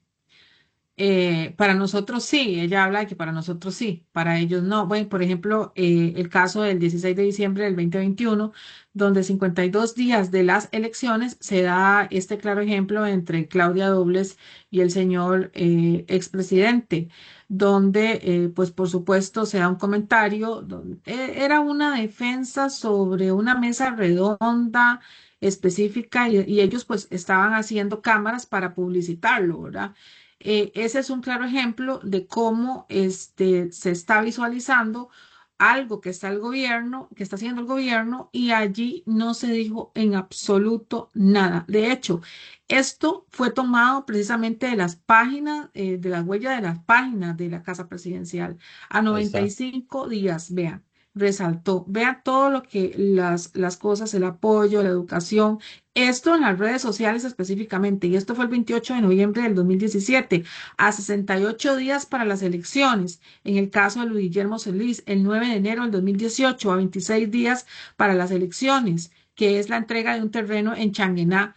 Para nosotros sí, ella habla de que para nosotros sí, para ellos no. Bueno, por ejemplo, el caso del 16 de diciembre del 2021, donde 52 días de las elecciones se da este claro ejemplo entre Claudia Dobles y el señor expresidente, donde, pues por supuesto, se da un comentario, era una defensa sobre una mesa redonda específica y ellos pues estaban haciendo cámaras para publicitarlo, ¿verdad? Ese es un claro ejemplo de cómo se está visualizando algo que está el gobierno, que está haciendo el gobierno, y allí no se dijo en absoluto nada. De hecho, esto fue tomado precisamente de las páginas, de la huella de las páginas de la Casa Presidencial. A
Ahí
noventa y
está.
cinco días, vean, resaltó, vean todo lo que las cosas, el apoyo, la educación, esto en las redes sociales específicamente, y esto fue el 28 de noviembre del 2017, a 68 días para las elecciones. En el caso de Luis Guillermo Solís, el 9 de enero del 2018, a 26 días para las elecciones, que es la entrega de un terreno en Changuiná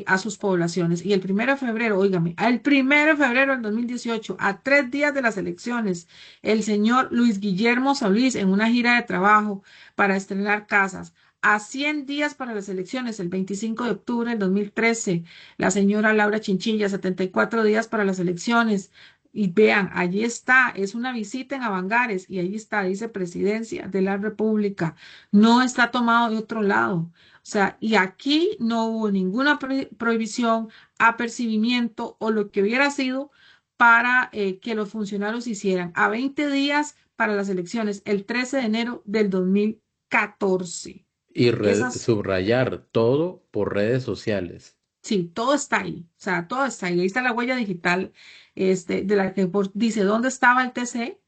a sus poblaciones. Y el 1 de febrero, óigame, el 1 de febrero del 2018, a 3 días de las elecciones, el señor Luis Guillermo Solís en una gira de trabajo para estrenar casas. A 100 días para las elecciones, el 25 de octubre del 2013, la señora Laura Chinchilla, 74 días para las elecciones. Y vean, allí está, es una visita en Avangares y allí está, dice Presidencia de la República. No está tomado de otro lado. O sea, y aquí no hubo ninguna prohibición, apercibimiento o lo que hubiera sido para que los funcionarios hicieran. A 20 días para las elecciones, el 13 de enero del 2014.
Y
Esas,
subrayar todo por redes sociales.
sí, todo está ahí, o sea, todo está ahí. Ahí está la huella digital, de la que dice dónde estaba el TC.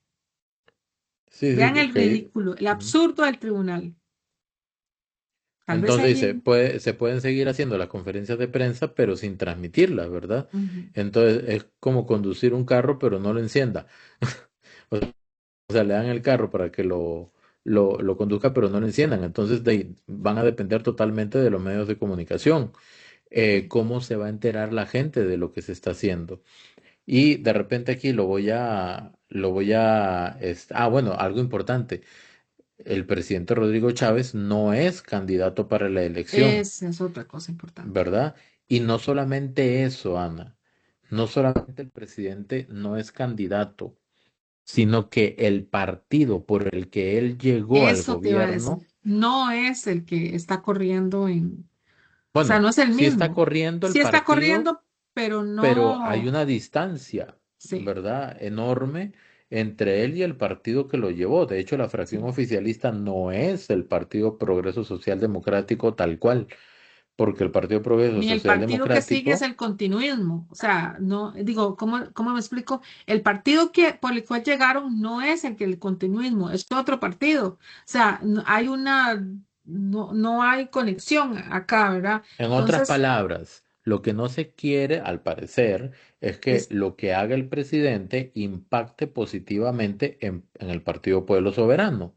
Sí, sí,
Vean el ridículo, el
ujú.
absurdo del tribunal. Tal vez
Entonces dice,
allí.
se pueden seguir haciendo las conferencias de prensa, pero sin transmitirlas, ¿verdad?
Ujú.
Entonces es como conducir un carro, pero no lo encienda. O sea, le dan el carro para que lo conduzca, pero no lo enciendan. Entonces van a depender totalmente de los medios de comunicación. ¿Cómo se va a enterar la gente de lo que se está haciendo? Y de repente aquí bueno, algo importante. El presidente Rodrigo Chávez no es candidato para la elección,
Esa es otra cosa importante.
¿verdad? Y no solamente eso, Ana, no solamente el presidente no es candidato, sino que el partido por el que él llegó al
Eso te iba a decir.
gobierno,
No es el que está corriendo o sea,
bueno,
no es el
sí está
mismo.
corriendo el
Sí está
partido,
corriendo, pero
pero hay
no.
una distancia,
Sí.
¿verdad? Enorme entre él y el partido que lo llevó. De hecho, la fracción oficialista no es el Partido Progreso Social Democrático tal cual, porque el Partido Progreso
Ni el
Social
partido que sigue es
Democrático,
el continuismo. O sea, no, digo, ¿cómo me explico? El partido por el cual llegaron no es el continuismo, es otro partido. O sea, no hay conexión acá, ¿verdad?
en otras
Entonces,
palabras, lo que no se quiere, al parecer, es que
es
lo que haga el presidente impacte positivamente en el Partido Pueblo Soberano.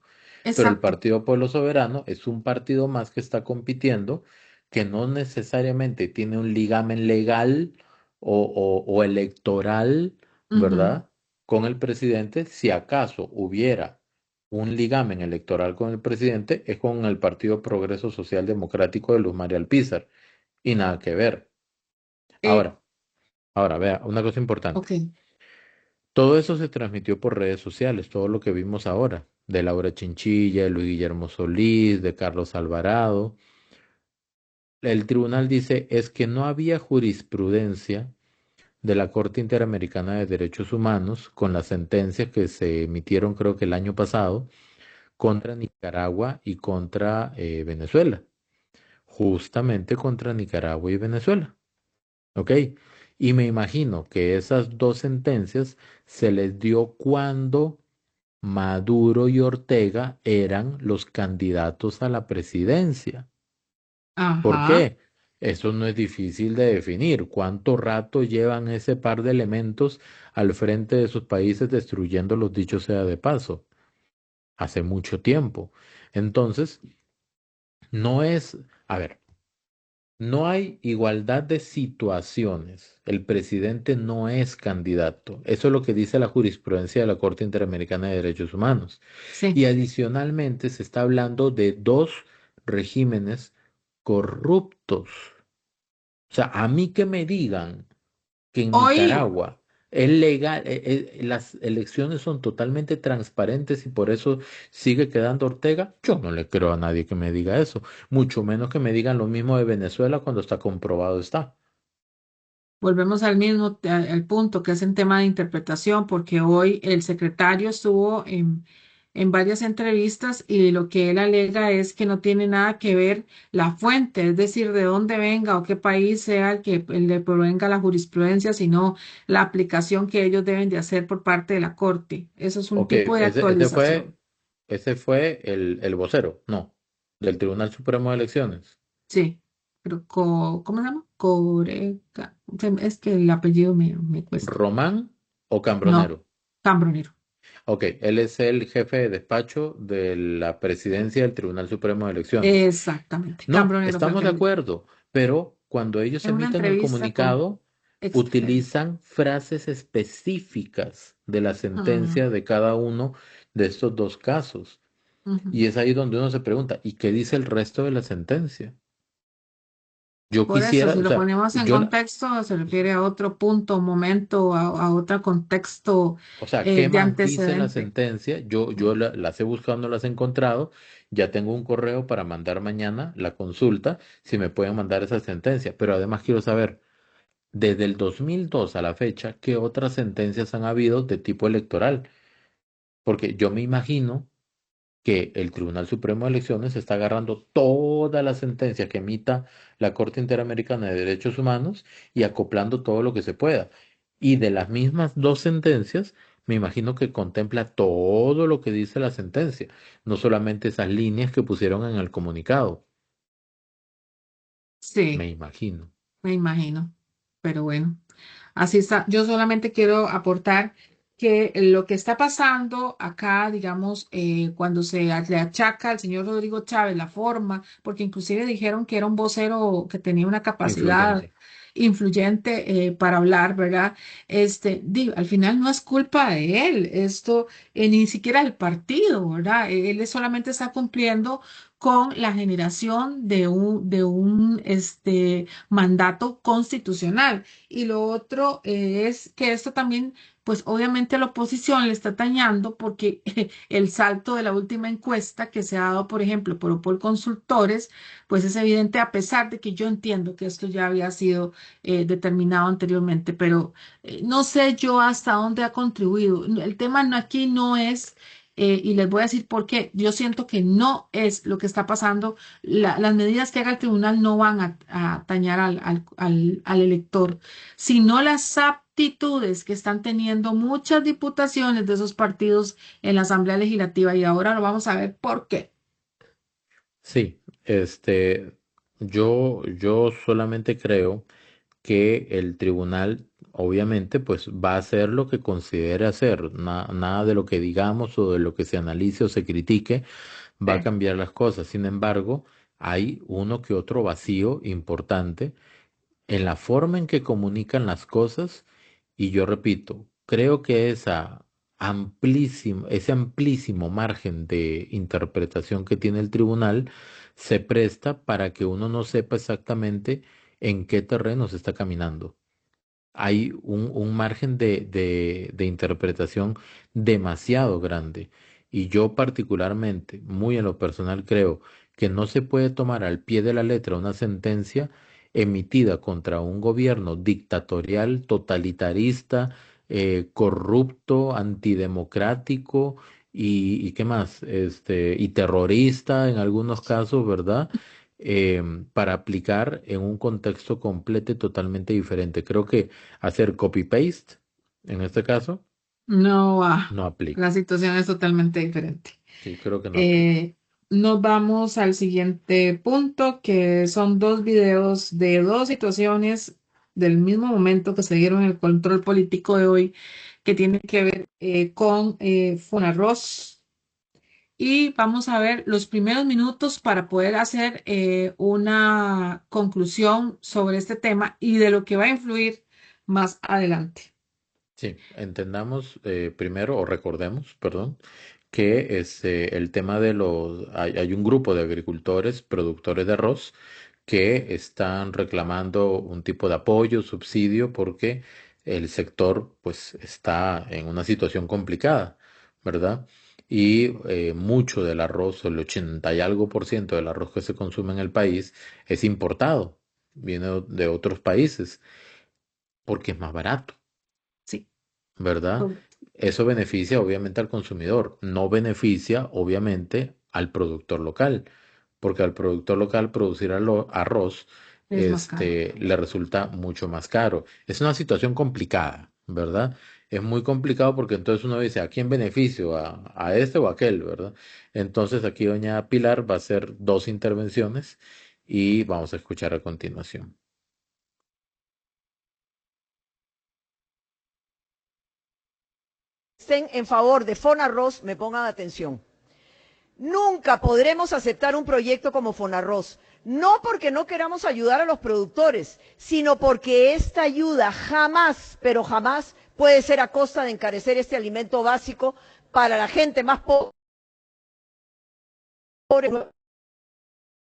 Pero el
exacto.
Partido Pueblo Soberano es un partido más que está compitiendo, que no necesariamente tiene un ligamen legal o electoral,
Ujú.
¿verdad? Con el presidente. Si acaso hubiera un ligamen electoral con el presidente, es con el Partido Progreso Social Democrático de Luz María Alpizar. Y nada que ver.
Eh,
Ahora, vea, una cosa importante.
ok.
Todo eso se transmitió por redes sociales, todo lo que vimos ahora, de Laura Chinchilla, de Luis Guillermo Solís, de Carlos Alvarado. El tribunal dice es que no había jurisprudencia de la Corte Interamericana de Derechos Humanos con las sentencias que se emitieron creo que el año pasado contra Nicaragua y contra Venezuela, justamente contra Nicaragua y Venezuela. ¿Ok? Y me imagino que esas dos sentencias se les dio cuando Maduro y Ortega eran los candidatos a la presidencia. ¿Por
Ajá.
qué? Eso no es difícil de definir. ¿Cuánto rato llevan ese par de elementos al frente de sus países destruyéndolos, dicho sea de paso? Hace mucho tiempo. Entonces, no es, a ver, no hay igualdad de situaciones. El presidente no es candidato. Eso es lo que dice la jurisprudencia de la Corte Interamericana de Derechos Humanos.
Sí.
Y adicionalmente se está hablando de dos regímenes corruptos. O sea, a mí que me digan que en
Hoy,
Nicaragua es legal, las elecciones son totalmente transparentes y por eso sigue quedando Ortega, yo no le creo a nadie que me diga eso, mucho menos que me digan lo mismo de Venezuela cuando está comprobado está.
volvemos al punto que es en tema de interpretación, porque hoy el secretario estuvo en varias entrevistas y lo que él alega es que no tiene nada que ver la fuente, es decir, de dónde venga o qué país sea el que le provenga la jurisprudencia, sino la aplicación que ellos deben de hacer por parte de la Corte. Eso es un
Ok,
tipo de actualización.
ese fue el vocero, no, del Tribunal Supremo de Elecciones,
Sí, pero ¿cómo se llama? Coreca. Es que el apellido me cuesta.
Román o
No,
Cambronero.
Cambronero.
Ok, él es el jefe de despacho de la presidencia del Tribunal Supremo de Elecciones.
Exactamente.
No,
Cambronero fue el
estamos
que
de
me dijo.
acuerdo, pero cuando ellos
En una
emiten el
entrevista con
comunicado,
ex-
utilizan frases específicas de la
mm,
sentencia de cada uno de estos dos casos.
ujú.
Y es ahí donde uno se pregunta, ¿y qué dice el resto de la sentencia? Yo
Por eso,
quisiera,
si
o
lo
sea,
ponemos en contexto, se refiere a otro punto, momento, a otro contexto
o sea, ¿qué
de
más dice la
antecedente.
sentencia? Yo las he buscado, no las he encontrado. Ya tengo un correo para mandar mañana la consulta, si me pueden mandar esa sentencia. Pero además quiero saber, desde el 2002 a la fecha, ¿qué otras sentencias han habido de tipo electoral? Porque yo me imagino que el Tribunal Supremo de Elecciones está agarrando todas las sentencias que emita la Corte Interamericana de Derechos Humanos y acoplando todo lo que se pueda. Y de las mismas dos sentencias, me imagino que contempla todo lo que dice la sentencia, no solamente esas líneas que pusieron en el comunicado. Me
Sí,
imagino.
me imagino. Pero bueno. Así está. Yo solamente quiero aportar que lo que está pasando acá, digamos, cuando le achaca al señor Rodrigo Chávez la forma, porque inclusive dijeron que era un vocero que tenía una capacidad
Influyente.
influyente para hablar, ¿verdad? Al final no es culpa de él, esto ni siquiera del partido, ¿verdad? Él solamente está cumpliendo con la generación de un mandato constitucional. Y lo otro es que esto también, pues obviamente a la oposición le está dañando porque el salto de la última encuesta que se ha dado, por ejemplo, por Consultores, pues es evidente a pesar de que yo entiendo que esto ya había sido determinado anteriormente, pero no sé yo hasta dónde ha contribuido. El tema aquí no es y les voy a decir por qué. Yo siento que no es lo que está pasando. Las medidas que haga el tribunal no van a dañar al elector, sino las aptitudes que están teniendo muchas diputaciones de esos partidos en la Asamblea Legislativa. Y ahora lo vamos a ver por qué.
Sí, yo solamente creo que el tribunal obviamente pues va a hacer lo que considere hacer. Nada de lo que digamos o de lo que se analice o se critique va a
Sí.
cambiar las cosas. Sin embargo, hay uno que otro vacío importante en la forma en que comunican las cosas y yo repito, creo que ese amplísimo margen de interpretación que tiene el tribunal se presta para que uno no sepa exactamente en qué terreno se está caminando. Hay un margen de interpretación demasiado grande y yo particularmente, muy en lo personal, creo que no se puede tomar al pie de la letra una sentencia emitida contra un gobierno dictatorial, totalitarista, corrupto, antidemocrático y ¿qué más? Y terrorista en algunos casos, ¿verdad? Para aplicar en un contexto completo y totalmente diferente. Creo que hacer copy-paste, en este caso,
No va.
no aplica.
La situación es totalmente diferente.
Sí, creo que no aplica.
Eh, Nos vamos al siguiente punto, que son dos videos de dos situaciones del mismo momento que se dieron en el control político de hoy, que tienen que ver con Fonarroz. Y vamos a ver los primeros minutos para poder hacer una conclusión sobre este tema y de lo que va a influir más adelante.
Sí, entendamos primero, o recordemos, perdón, que el tema hay un grupo de agricultores, productores de arroz, que están reclamando un tipo de apoyo, subsidio, porque el sector pues está en una situación complicada, ¿verdad? Y mucho del arroz, el 80 y algo por ciento del arroz que se consume en el país es importado, viene de otros países, porque es más barato.
Sí.
¿Verdad? Eso beneficia obviamente al consumidor, no beneficia obviamente al productor local, porque al productor local producir arroz,
Es más caro.
le resulta mucho más caro. Es una situación complicada, ¿verdad? Es muy complicado porque entonces uno dice, ¿a quién beneficio? ¿A este o a aquel? ¿Verdad? Entonces aquí doña Pilar va a hacer dos intervenciones y vamos a escuchar a continuación.
Estén en favor de Fonarroz me pongan atención. Nunca podremos aceptar un proyecto como Fonarroz, no porque no queramos ayudar a los productores, sino porque esta ayuda jamás, pero jamás puede ser a costa de encarecer este alimento básico para la gente más pobre.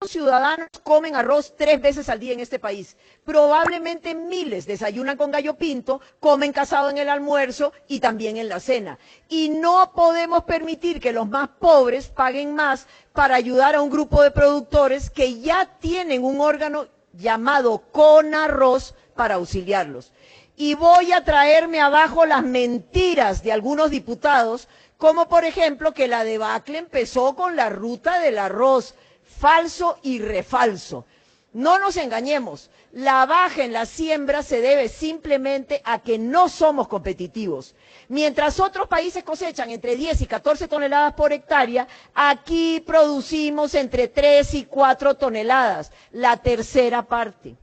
Los ciudadanos comen arroz 3 veces al día en este país. Probablemente miles desayunan con gallo pinto, comen casado en el almuerzo y también en la cena. Y no podemos permitir que los más pobres paguen más para ayudar a un grupo de productores que ya tienen un órgano llamado Conarroz para auxiliarlos. Y voy a traerme abajo las mentiras de algunos diputados, como por ejemplo que la debacle empezó con la ruta del arroz. Falso y refalso. No nos engañemos, la baja en la siembra se debe simplemente a que no somos competitivos. Mientras otros países cosechan entre 10 y 14 toneladas por hectárea, aquí producimos entre 3 y 4 toneladas, la tercera parte.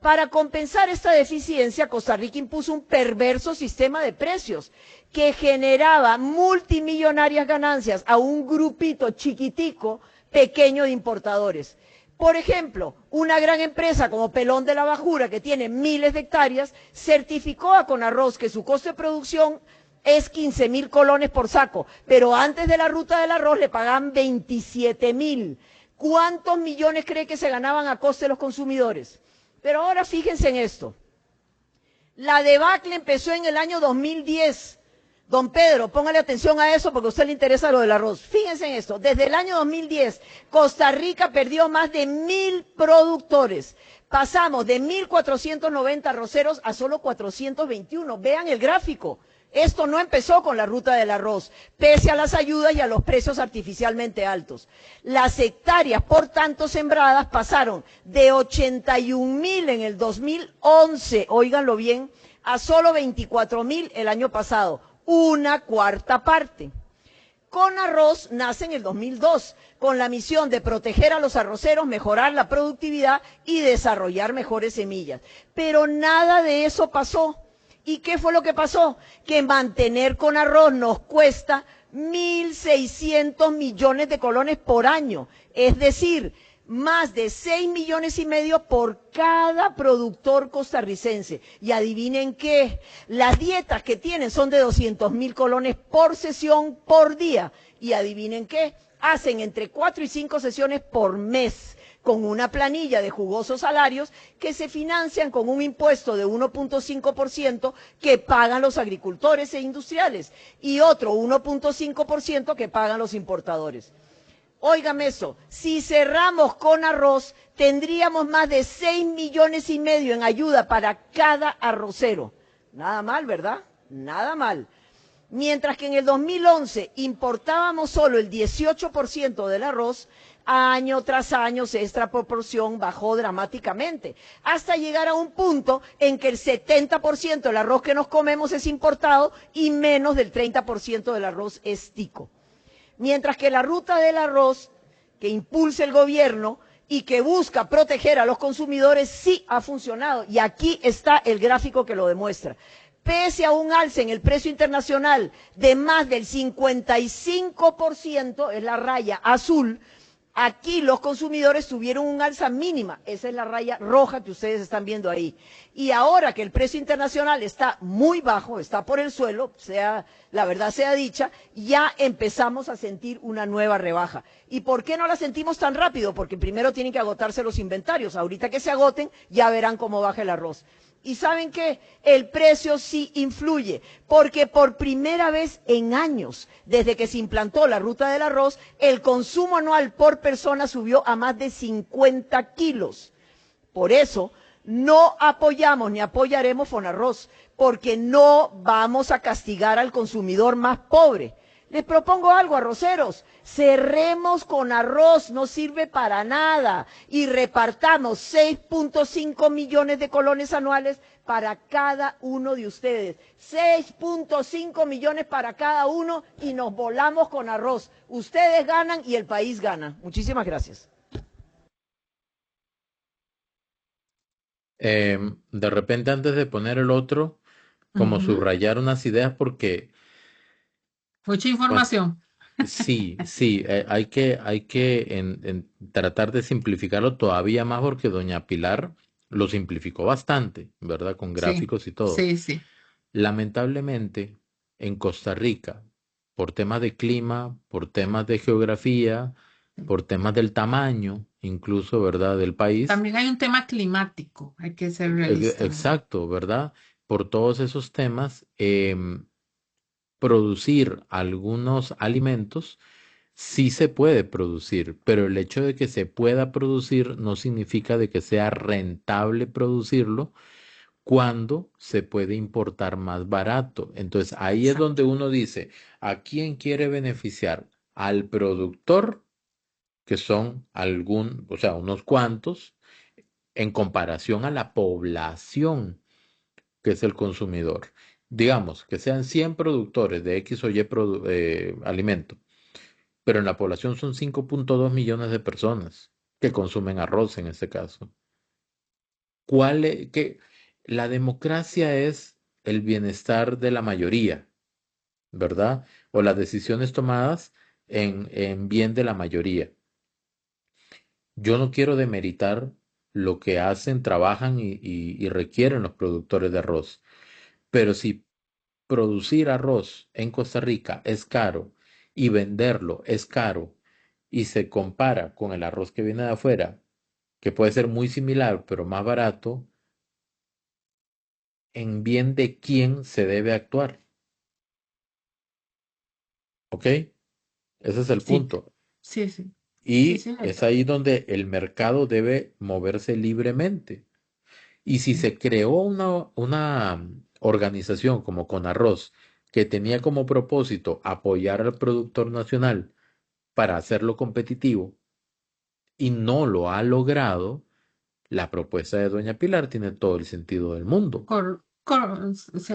Para compensar esta deficiencia, Costa Rica impuso un perverso sistema de precios que generaba multimillonarias ganancias a un grupito chiquitico pequeño de importadores. Por ejemplo, una gran empresa como Pelón de la Bajura, que tiene miles de hectáreas, certificó a Conarroz que su costo de producción es 15.000 colones por saco, pero antes de la ruta del arroz le pagan 27.000. ¿Cuántos millones cree que se ganaban a costa de los consumidores? Pero ahora fíjense en esto. La debacle empezó en el año 2010. Don Pedro, póngale atención a eso porque a usted le interesa lo del arroz. Fíjense en esto. Desde el año 2010, Costa Rica perdió más de 1.000 productores. Pasamos de 1.490 arroceros a solo 421. Vean el gráfico. Esto no empezó con la ruta del arroz, pese a las ayudas y a los precios artificialmente altos. Las hectáreas, por tanto, sembradas pasaron de 81.000 en el 2011, óiganlo bien, a solo 24.000 el año pasado, una cuarta parte. Conarroz nace en el 2002 con la misión de proteger a los arroceros, mejorar la productividad y desarrollar mejores semillas. Pero nada de eso pasó. ¿Y qué fue lo que pasó? Que mantener Conarroz nos cuesta 1.600 millones de colones por año, es decir, más de 6,5 millones por cada productor costarricense. Y adivinen qué, las dietas que tienen son de 200,000 colones por sesión por día. Y adivinen qué, hacen entre 4 y 5 sesiones por mes, con una planilla de jugosos salarios que se financian con un impuesto de 1.5% que pagan los agricultores e industriales y otro 1.5% que pagan los importadores. Óigame eso, si cerramos Conarroz, tendríamos más de 6,5 millones en ayuda para cada arrocero. Nada mal, ¿verdad? Nada mal. Mientras que en el 2011 importábamos solo el 18% del arroz, año tras año esta proporción bajó dramáticamente, hasta llegar a un punto en que el 70% del arroz que nos comemos es importado y menos del 30% del arroz es tico. Mientras que la ruta del arroz que impulsa el gobierno y que busca proteger a los consumidores sí ha funcionado. Y aquí está el gráfico que lo demuestra. Pese a un alza en el precio internacional de más del 55%, es la raya azul, aquí los consumidores tuvieron un alza mínima, esa es la raya roja que ustedes están viendo ahí. Y ahora que el precio internacional está muy bajo, está por el suelo, la verdad sea dicha, ya empezamos a sentir una nueva rebaja. ¿Y por qué no la sentimos tan rápido? Porque primero tienen que agotarse los inventarios, ahorita que se agoten ya verán cómo baja el arroz. ¿Y saben qué? El precio sí influye, porque por primera vez en años, desde que se implantó la ruta del arroz, el consumo anual por persona subió a más de 50 kilos. Por eso, no apoyamos ni apoyaremos Fonarroz, porque no vamos a castigar al consumidor más pobre. Les propongo algo, arroceros, cerremos Conarroz, no sirve para nada, y repartamos 6.5 millones de colones anuales para cada uno de ustedes. 6.5 millones para cada uno y nos volamos Conarroz. Ustedes ganan y el país gana. Muchísimas gracias.
De repente, antes de poner el otro, como subrayar unas ideas porque...
Mucha
Bueno,
información.
sí, hay que tratar de simplificarlo todavía más porque doña Pilar lo simplificó bastante, ¿verdad? Con
Sí,
gráficos y todo.
sí.
Lamentablemente, en Costa Rica, por temas de clima, por temas de geografía, por temas del tamaño, incluso, ¿verdad? Del país,
También hay un tema climático, hay que ser realistas, ¿verdad?
exacto, ¿verdad? Por todos esos temas, producir algunos alimentos sí se puede producir, pero el hecho de que se pueda producir no significa de que sea rentable producirlo cuando se puede importar más barato. Entonces ahí es donde
Exacto.
uno dice, ¿a quién quiere beneficiar? ¿Al productor, que son o sea, unos cuantos, en comparación a la población, que es el consumidor? Digamos, que sean 100 productores de X o Y alimento, pero en la población son 5.2 millones de personas que consumen arroz en este caso. Que la democracia es el bienestar de la mayoría, ¿verdad? O las decisiones tomadas en bien de la mayoría. Yo no quiero demeritar lo que hacen, trabajan y requieren los productores de arroz, pero si producir arroz en Costa Rica es caro y venderlo es caro y se compara con el arroz que viene de afuera, que puede ser muy similar, pero más barato, en bien de quién se debe actuar. ¿Ok? Ese es el
Sí,
punto.
sí, sí, sí,
Y
sí,
es ahí donde el mercado debe moverse libremente. Y si se creó una organización como Conarroz que tenía como propósito apoyar al productor nacional para hacerlo competitivo y no lo ha logrado, la propuesta de Doña Pilar tiene todo el sentido del mundo.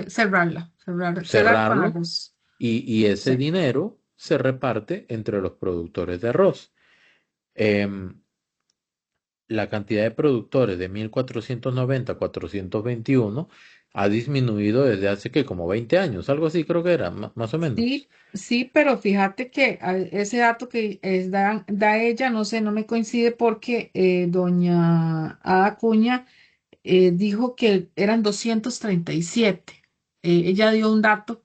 cerrar con
Cerrarlo
arroz.
y ese
Sí.
dinero se reparte entre los productores de arroz. Em, la cantidad de productores de 1490 a 421 ha disminuido desde hace que como 20 años, algo así creo que era, más o menos.
Sí, sí, pero fíjate que ese dato que da ella, no sé, no me coincide porque doña Ada Acuña dijo que eran 237. Ella dio un dato,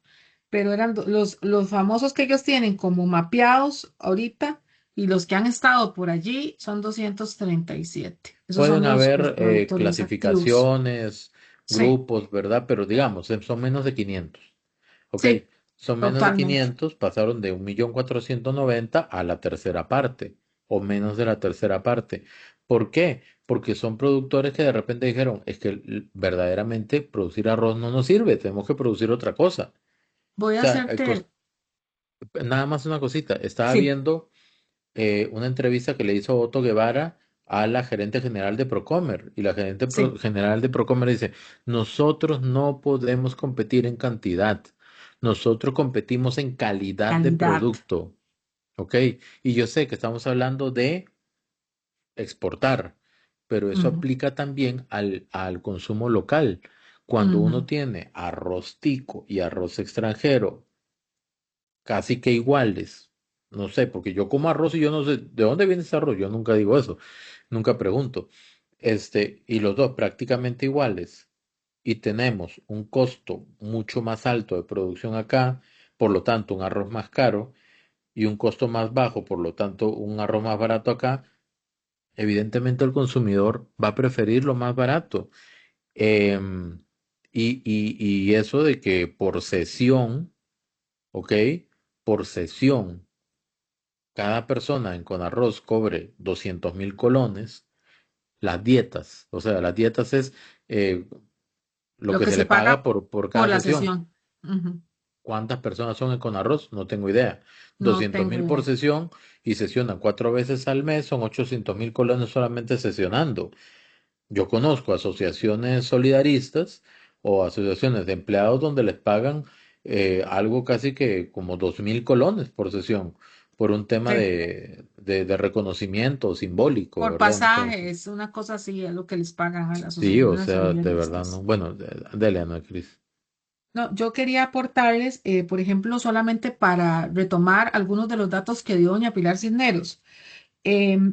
pero eran los famosos que ellos tienen como mapeados ahorita y los que han estado por allí son 237. Esos son
Pueden
los
haber
productores activos.
clasificaciones,
Sí,
grupos, ¿verdad? Pero digamos, son menos de 500. ¿Ok?
sí,
Son menos de
totalmente.
500, pasaron de 1.490.000 a la tercera parte, o menos de la tercera parte. ¿Por qué? Porque son productores que de repente dijeron, es que verdaderamente producir arroz no nos sirve, tenemos que producir otra cosa.
Voy
O
a
sea,
hacerte,
nada más una cosita, estaba
sí,
viendo una entrevista que le hizo Otto Guevara a la gerente general de Procomer, y la gerente
sí,
general de Procomer dice, nosotros no podemos competir en cantidad, nosotros competimos en calidad de
calidad.
producto, ¿ok? Y yo sé que estamos hablando de exportar, pero eso
Ujú,
aplica también al consumo local. Cuando uno
ujú.
tiene arroz tico y arroz extranjero casi que iguales. No sé, porque yo como arroz y yo no sé de dónde viene ese arroz. Yo nunca digo eso, nunca pregunto. Y los dos prácticamente iguales. Y tenemos un costo mucho más alto de producción acá, por lo tanto, un arroz más caro y un costo más bajo, por lo tanto, un arroz más barato acá. Evidentemente, el consumidor va a preferir lo más barato. Em, y eso de que por sesión, ¿ok? Por sesión cada persona en Conarroz cobre 200.000 colones, las dietas, o sea, las dietas es eh, lo
Lo
que
que
se
se
le paga
paga
por
por
cada
la
sesión.
sesión. Ujú.
¿Cuántas personas son en Conarroz? No tengo idea.
No
Doscientos
tengo
mil por
idea.
sesión y sesionan 4 veces al mes, son 800.000 colones solamente sesionando. Yo conozco asociaciones solidaristas o asociaciones de empleados donde les pagan algo casi que como 2.000 colones por sesión, por un tema
Sí.
de reconocimiento simbólico,
Por
¿verdad? Entonces,
pasajes, una cosa así es lo que les pagan a las
sí, o
asociaciones
sea, de verdad, no.
solidaristas.
Bueno, dele, Ana Cris.
No, yo quería aportarles, por ejemplo, solamente para retomar algunos de los datos que dio doña Pilar Cisneros.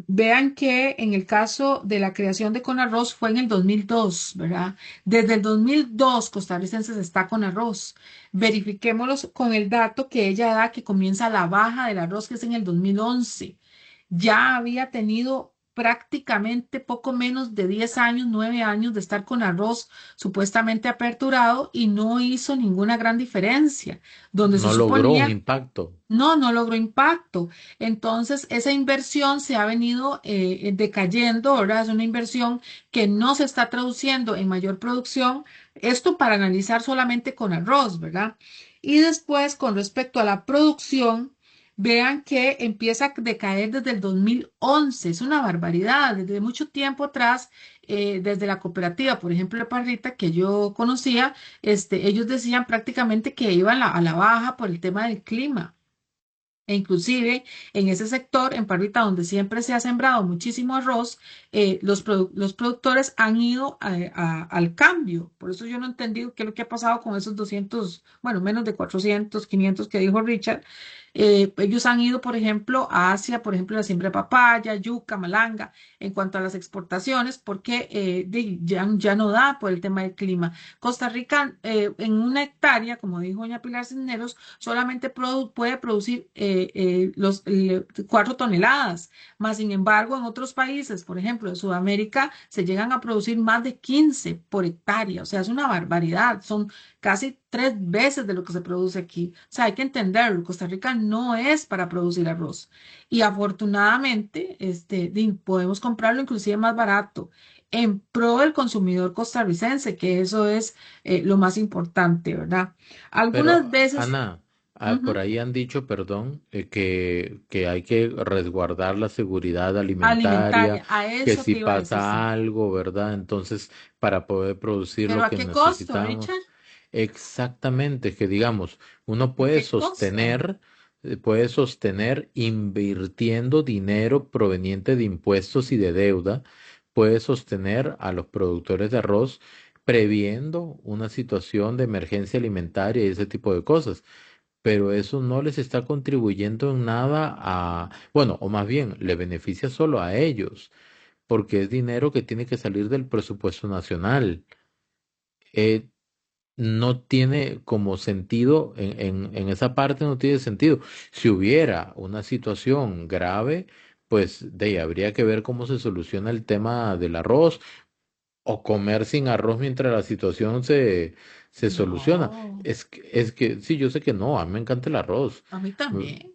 Vean que en el caso de la creación de Conarroz fue en el 2002, ¿verdad? Desde el 2002 Costarricenses está con arroz. Verifiquémoslo con el dato que ella da que comienza la baja del arroz, que es en el 2011. Ya había tenido prácticamente poco menos de 10 años, 9 años de estar con arroz supuestamente aperturado y no hizo ninguna gran diferencia. Donde se
No logró un
suponía
impacto.
no logró impacto. Entonces, esa inversión se ha venido decayendo, ¿verdad? Es una inversión que no se está traduciendo en mayor producción. Esto para analizar solamente con arroz, ¿verdad? Y después, con respecto a la producción, vean que empieza a decaer desde el 2011. Es una barbaridad. Desde mucho tiempo atrás, desde la cooperativa, por ejemplo, de Parrita, que yo conocía, ellos decían prácticamente que iban a la baja por el tema del clima. E inclusive en ese sector, en Parrita, donde siempre se ha sembrado muchísimo arroz, los productores han ido al cambio. Por eso yo no he entendido qué es lo que ha pasado con esos 200, bueno, menos de 400, 500 que dijo Richard. Ellos han ido, por ejemplo, a Asia, por ejemplo, la siembra de papaya, yuca, malanga, en cuanto a las exportaciones, porque ya no da por el tema del clima. Costa Rica, en una hectárea, como dijo doña Pilar Cisneros, solamente puede producir 4 toneladas, más sin embargo, en otros países, por ejemplo, de Sudamérica, se llegan a producir más de 15 por hectárea, o sea, es una barbaridad, son casi 3 veces de lo que se produce aquí. O sea, hay que entenderlo, Costa Rica no es para producir arroz. Y afortunadamente, podemos comprarlo inclusive más barato en pro del consumidor costarricense, que eso es lo más importante, ¿verdad? Algunas
Pero,
veces,
Ana, por
ujú,
ahí han dicho, perdón, que hay que resguardar la seguridad alimentaria,
alimentaria, a
que
eso
si
te iba a decir, sí.
pasa algo, ¿verdad? Entonces, para poder producir
Pero
lo
¿a
que
qué costo, Richard?
necesitamos, exactamente, que digamos, uno
¿A qué costo?
puede sostener invirtiendo dinero proveniente de impuestos y de deuda, puede sostener a los productores de arroz previendo una situación de emergencia alimentaria y ese tipo de cosas. Pero eso no les está contribuyendo en nada bueno, o más bien, le beneficia solo a ellos, porque es dinero que tiene que salir del presupuesto nacional. Eh, no tiene como sentido, en esa parte no tiene sentido. Si hubiera una situación grave, pues de ahí habría que ver cómo se soluciona el tema del arroz o comer sin arroz mientras la situación se soluciona.
No,
Es que sí, yo sé que no, a mí me encanta el arroz.
a mí
Mm,
también.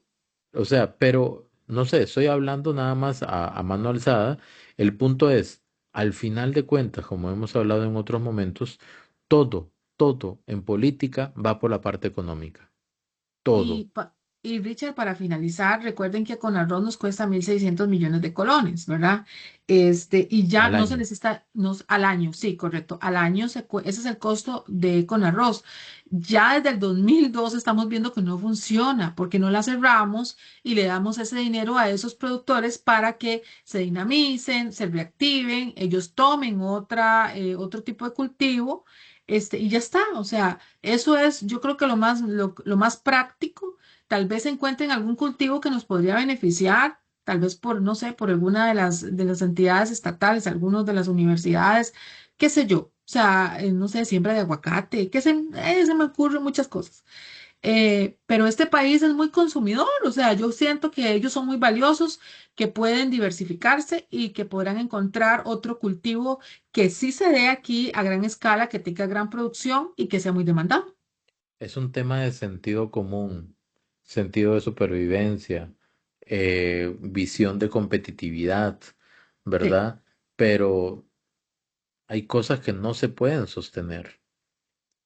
O sea, pero no sé, estoy hablando nada más a mano alzada. El punto es, al final de cuentas, como hemos hablado en otros momentos, todo en política va por la parte económica.
Y,
Todo,
y Richard, para finalizar, recuerden que con arroz nos cuesta 1.600 millones de colones, ¿verdad? Y ya
al
no se
año.
necesita, al año, sí, correcto, al año ese es el costo de con arroz. Ya desde el 2002 estamos viendo que no funciona porque no la cerramos y le damos ese dinero a esos productores para que se dinamicen, se reactiven, ellos tomen otro tipo de cultivo, y ya está, o sea. Eso es, yo creo que lo más práctico. Tal vez encuentren algún cultivo que nos podría beneficiar, tal vez por, no sé, por alguna de las entidades estatales, algunas de las universidades, qué sé yo. O sea, no sé, siembra de aguacate, se me ocurren muchas cosas. Pero este país es muy consumidor, o sea, yo siento que ellos son muy valiosos, que pueden diversificarse y que podrán encontrar otro cultivo que sí se dé aquí a gran escala, que tenga gran producción y que sea muy demandado.
Es un tema de sentido común, sentido de supervivencia, visión de competitividad,
Sí.
¿verdad? Pero hay cosas que no se pueden sostener.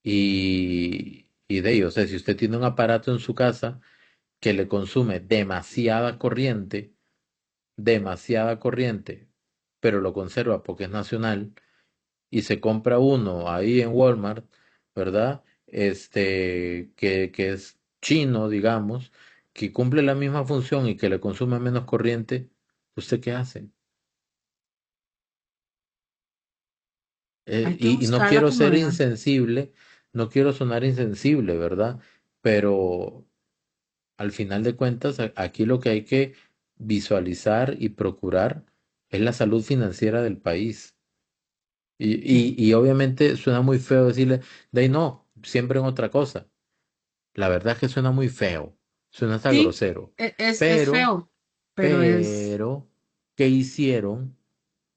Y de ello, o sea, si usted tiene un aparato en su casa que le consume demasiada corriente, pero lo conserva porque es nacional, y se compra uno ahí en Walmart, ¿verdad? Que es chino, digamos, que cumple la misma función y que le consume menos corriente, ¿usted qué hace?
Hay que
Y no
buscar la
quiero ser
comodidad.
insensible, no quiero sonar insensible, ¿verdad? Pero al final de cuentas, aquí lo que hay que visualizar y procurar es la salud financiera del país. Y obviamente suena muy feo decirle, de ahí no, siempre en otra cosa. La verdad es que suena muy feo, suena hasta
Sí,
grosero.
es
Pero,
feo, pero
pero, ¿qué hicieron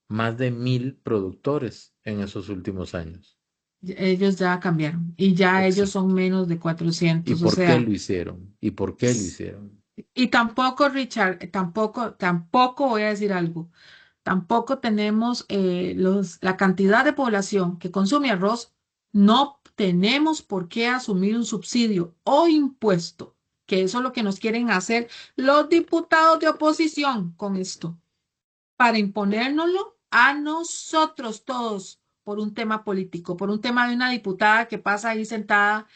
más de 1.000 productores en esos últimos años?
ellos ya cambiaron y ya ellos
Exacto.
son menos de
¿Y
400, o
por qué
sea,
lo hicieron? ¿Y por qué lo hicieron?
y tampoco, Richard, tampoco voy a decir algo. Tampoco tenemos la cantidad de población que consume arroz, no tenemos por qué asumir un subsidio o impuesto, que eso es lo que nos quieren hacer los diputados de oposición con esto, para imponérnoslo a nosotros todos por un tema político, por un tema de una diputada que pasa ahí sentada,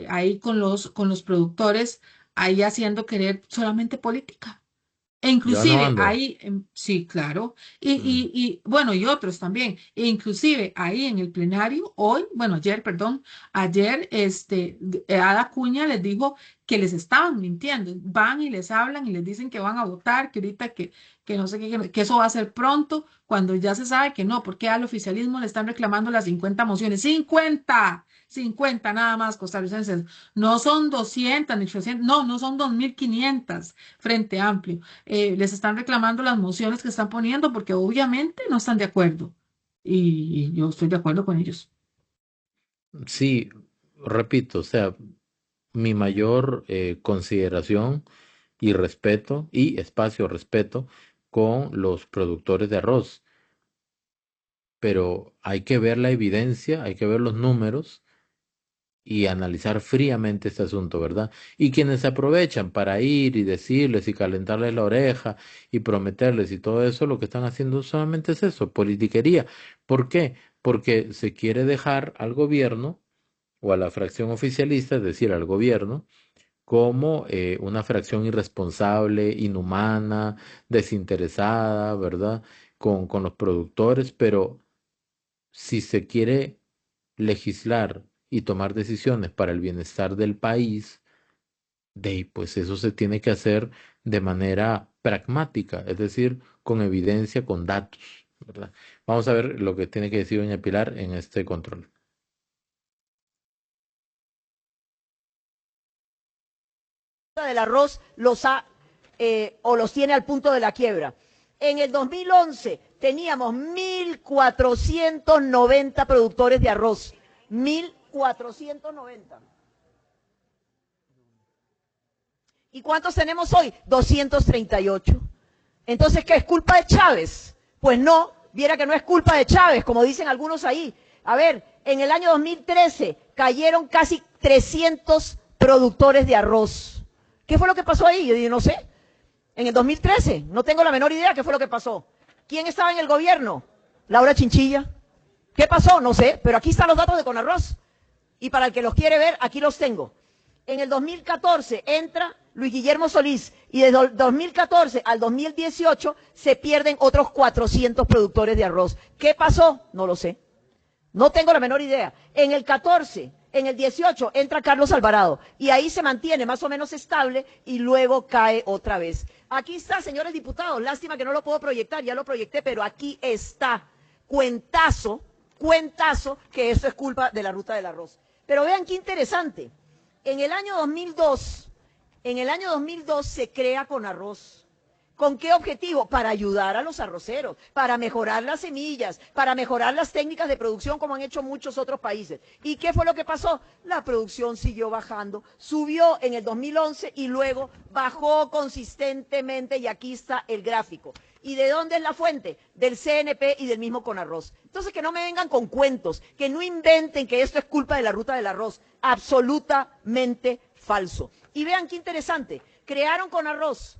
ahí con los productores, ahí haciendo querer solamente política. E
Yo no
inclusive
ando.
ahí, sí, claro,
Mm.
bueno, y otros también, e inclusive ahí en el plenario, hoy, bueno, ayer, perdón, ayer, Ada Cuña les dijo que les estaban mintiendo, van y les hablan y les dicen que van a votar, que ahorita que no sé qué, que eso va a ser pronto, cuando ya se sabe que no, porque al oficialismo le están reclamando las 50 mociones, 50 nada más costarricenses, no son 200 ni 300, no, no son 2.500 Frente Amplio. Les están reclamando las mociones que están poniendo porque obviamente no están de acuerdo. Y yo estoy de acuerdo con ellos.
Sí, repito, o sea, mi mayor consideración y respeto y espacio respeto con los productores de arroz, pero hay que ver la evidencia, hay que ver los números y analizar fríamente este asunto, ¿verdad? Y quienes se aprovechan para ir y decirles y calentarles la oreja y prometerles y todo eso, lo que están haciendo solamente es eso, politiquería. ¿Por qué? Porque se quiere dejar al gobierno o a la fracción oficialista, es decir, al gobierno, como una fracción irresponsable, inhumana, desinteresada, ¿verdad? Con los productores, pero si se quiere legislar y tomar decisiones para el bienestar del país, de ahí, pues eso se tiene que hacer de manera pragmática, es decir, con evidencia, con datos, ¿verdad? Vamos a ver lo que tiene que decir doña Pilar en este control.
Del arroz o los tiene al punto de la quiebra. En el 2011 teníamos 1.490 productores de arroz. 1.490. ¿Y cuántos tenemos hoy? 238. Entonces, ¿qué es culpa de Chávez? Pues no, viera que no es culpa de Chávez, como dicen algunos ahí. A ver, en el año 2013 cayeron casi 300 productores de arroz. ¿Qué fue lo que pasó ahí? Yo digo, no sé. En el 2013, no tengo la menor idea qué fue lo que pasó. ¿Quién estaba en el gobierno? Laura Chinchilla. ¿Qué pasó? No sé, pero aquí están los datos de Conarroz. Y para el que los quiere ver, aquí los tengo. En el 2014 entra Luis Guillermo Solís y desde el 2014 al 2018 se pierden otros 400 productores de arroz. ¿Qué pasó? No lo sé. No tengo la menor idea. En el 14, en el 18 entra Carlos Alvarado y ahí se mantiene más o menos estable y luego cae otra vez. Aquí está, señores diputados, lástima que no lo puedo proyectar, ya lo proyecté, pero aquí está. Cuentazo que eso es culpa de la ruta del arroz. Pero vean qué interesante. En el año 2002 se crea Conarroz. ¿Con qué objetivo? Para ayudar a los arroceros, para mejorar las semillas, para mejorar las técnicas de producción como han hecho muchos otros países. ¿Y qué fue lo que pasó? La producción siguió bajando, subió en el 2011 y luego bajó consistentemente y aquí está el gráfico. ¿Y de dónde es la fuente? Del CNP y del mismo Conarroz. Entonces que no me vengan con cuentos, que no inventen que esto es culpa de la ruta del arroz. Absolutamente falso. Y vean qué interesante, crearon Conarroz.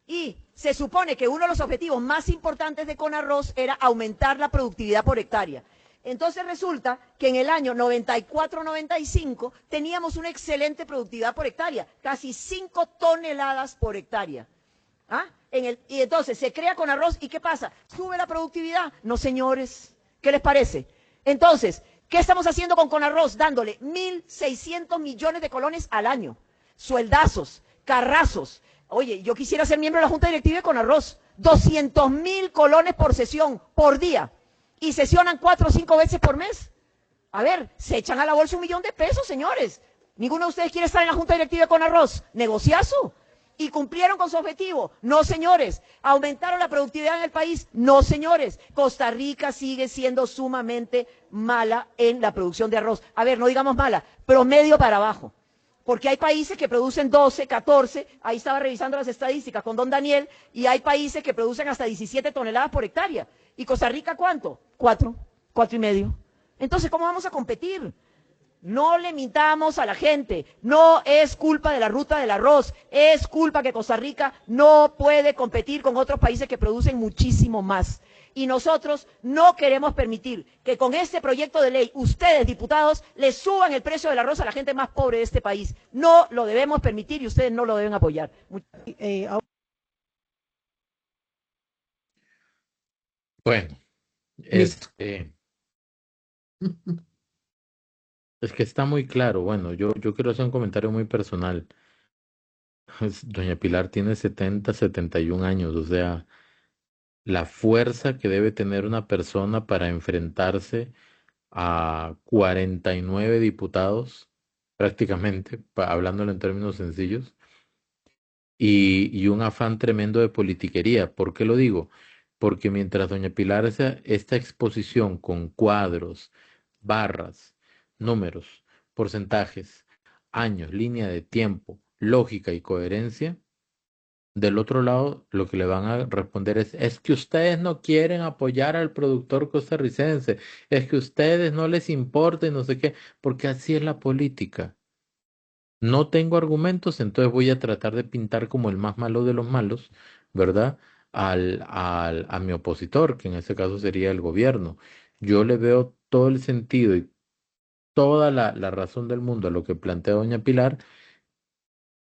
Y se supone que uno de los objetivos más importantes de Conarroz era aumentar la productividad por hectárea. Entonces resulta que en el año 94-95 teníamos una excelente productividad por hectárea, casi 5 toneladas por hectárea. ¿Ah? Y entonces se crea Conarroz y ¿qué pasa? ¿Sube la productividad? No, señores. ¿Qué les parece? Entonces, ¿qué estamos haciendo con Conarroz? Dándole 1.600 millones de colones al año. Sueldazos, carrazos. Oye, yo quisiera ser miembro de la Junta Directiva de Conarroz. 200.000 colones por sesión, por día. Y sesionan 4 o 5 veces por mes. A ver, se echan a la bolsa 1 millón de pesos, señores. ¿Ninguno de ustedes quiere estar en la Junta Directiva de Conarroz? Negociazo. ¿Y cumplieron con su objetivo? No, señores. ¿Aumentaron la productividad en el país? No, señores. Costa Rica sigue siendo sumamente mala en la producción de arroz. A ver, no digamos mala, promedio para abajo. Porque hay países que producen 12, 14, ahí estaba revisando las estadísticas con don Daniel, y hay países que producen hasta 17 toneladas por hectárea. ¿Y Costa Rica cuánto? 4, 4,5. Entonces, ¿cómo vamos a competir? No le mintamos a la gente, no es culpa de la ruta del arroz, es culpa que Costa Rica no puede competir con otros países que producen muchísimo más. Y nosotros no queremos permitir que con este proyecto de ley, ustedes, diputados, le suban el precio del arroz a la gente más pobre de este país. No lo debemos permitir y ustedes no lo deben apoyar.
Bueno,
Listo.
es que está muy claro. Bueno, yo quiero hacer un comentario muy personal. Doña Pilar tiene 71 años, o sea, la fuerza que debe tener una persona para enfrentarse a 49 diputados, prácticamente, hablándolo en términos sencillos, y un afán tremendo de politiquería. ¿Por qué lo digo? Porque mientras doña Pilar hace esta exposición con cuadros, barras, números, porcentajes, años, línea de tiempo, lógica y coherencia, del otro lado, lo que le van a responder es que ustedes no quieren apoyar al productor costarricense, es que ustedes no les importa y no sé qué, porque así es la política. No tengo argumentos, entonces voy a tratar de pintar como el más malo de los malos, ¿verdad? A mi opositor, que en este caso sería el gobierno. Yo le veo todo el sentido y toda la razón del mundo a lo que plantea doña Pilar,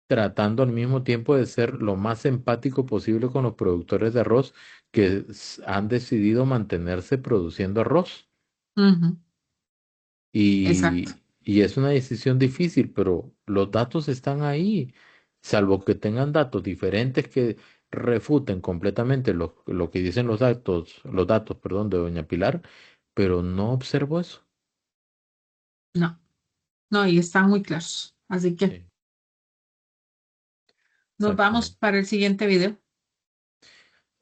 tratando al mismo tiempo de ser lo más empático posible con los productores de arroz que han decidido mantenerse produciendo arroz.
Ujú, exacto.
Y es una decisión difícil, pero los datos están ahí, salvo que tengan datos diferentes que refuten completamente lo que dicen los datos, perdón, de doña Pilar, pero no observo eso.
No, no, y están muy claros. Así que
Sí,
nos vamos
exactamente.
para el siguiente video.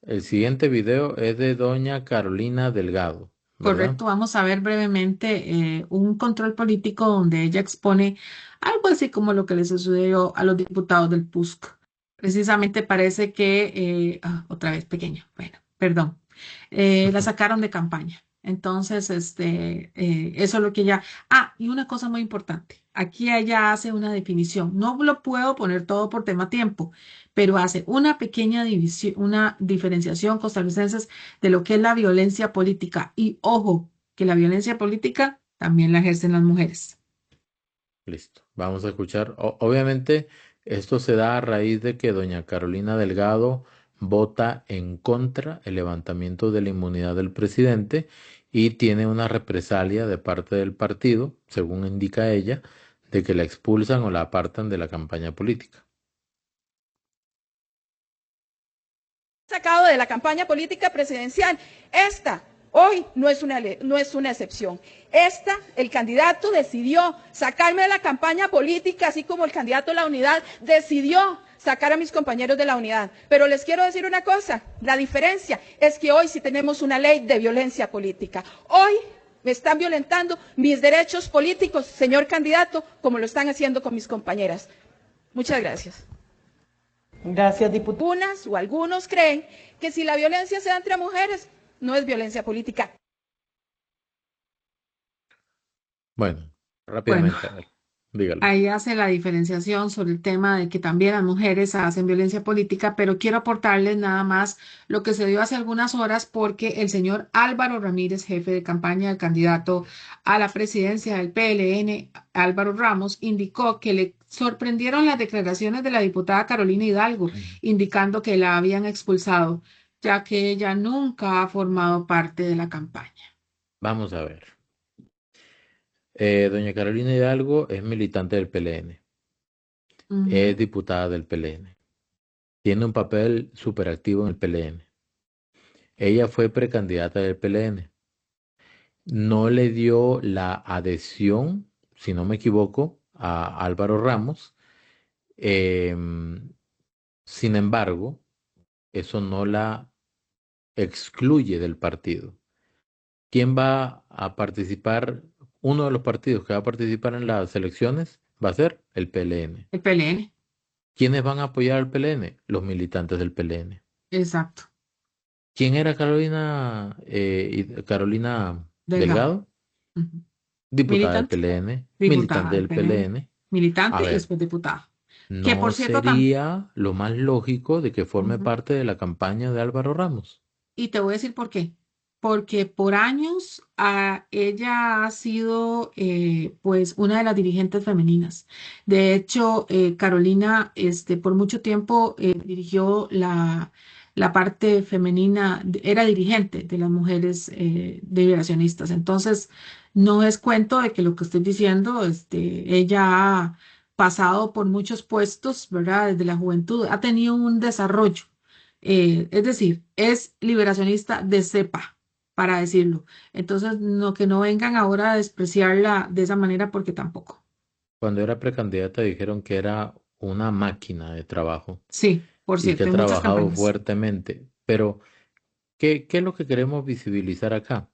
El siguiente video es de doña Carolina Delgado, ¿verdad?
Correcto, vamos a ver brevemente un control político donde ella expone algo así como lo que le sucedió a los diputados del PUSC. Precisamente parece que, otra vez pequeño, bueno, perdón, la sacaron de campaña. Entonces, eso es lo que ella... Ah, y una cosa muy importante, aquí ella hace una definición, no lo puedo poner todo por tema tiempo, pero hace una pequeña división, una diferenciación costarricenses de lo que es la violencia política. Y ojo, que la violencia política también la ejercen las mujeres.
Listo, vamos a escuchar. Obviamente, esto se da a raíz de que doña Carolina Delgado vota en contra el levantamiento de la inmunidad del presidente y tiene una represalia de parte del partido, según indica ella, de que la expulsan o la apartan de la campaña política.
Sacado de la campaña política presidencial. Esta hoy no es una excepción. El candidato decidió sacarme de la campaña política, así como el candidato de la unidad decidió sacar a mis compañeros de la unidad. Pero les quiero decir una cosa, la diferencia es que hoy sí tenemos una ley de violencia política. Hoy me están violentando mis derechos políticos, señor candidato, como lo están haciendo con mis compañeras. Muchas gracias.
Gracias, diputado.
Unas o algunos creen que si la violencia se da entre mujeres, no es violencia política.
Bueno,
Bueno,
rápidamente, a ver, dígalo.
ahí hace la diferenciación sobre el tema de que también las mujeres hacen violencia política, pero quiero aportarles nada más lo que se dio hace algunas horas porque el señor Álvaro Ramírez, jefe de campaña del candidato a la presidencia del PLN, Álvaro Ramos, indicó que le sorprendieron las declaraciones de la diputada Carolina Hidalgo, indicando que la habían expulsado, ya que ella nunca ha formado parte de la campaña.
Vamos a ver. Doña Carolina Hidalgo es militante del PLN, es
Ujú.
diputada del PLN, tiene un papel súper activo en el PLN. Ella fue precandidata del PLN. No le dio la adhesión, si no me equivoco, a Álvaro Ramos. Em, Sin embargo, eso no la excluye del partido. ¿Quién va a participar? Uno de los partidos que va a participar en las elecciones va a ser el PLN.
El PLN,
¿Quiénes van a apoyar al PLN? Los militantes del PLN.
exacto,
¿Quién era Carolina
delgado.
Delgado?
Ujú.
Diputada del
Militante,
PLN,
diputada
militante
del
del
PLN,
PLN. A
militante y
ver,
después diputada. Que
¿no
por cierto, también,
sería lo más lógico de que forme parte de la campaña de Álvaro Ramos?
y te voy a decir por qué. Porque por años ella ha sido pues una de las dirigentes femeninas. De hecho, Carolina por mucho tiempo dirigió la parte femenina, era dirigente de las mujeres liberacionistas. Entonces, no es cuento de que lo que estoy diciendo, ella ha pasado por muchos puestos, ¿verdad? Desde la juventud, ha tenido un desarrollo. Es decir, es liberacionista de cepa, para decirlo. Entonces, no que no vengan ahora a despreciarla de esa manera porque tampoco.
Cuando era precandidata dijeron que era una máquina de trabajo
Sí, por
y que
cierto,
ha
en muchas
trabajado
campañas.
fuertemente. Pero, ¿qué es lo que queremos visibilizar acá?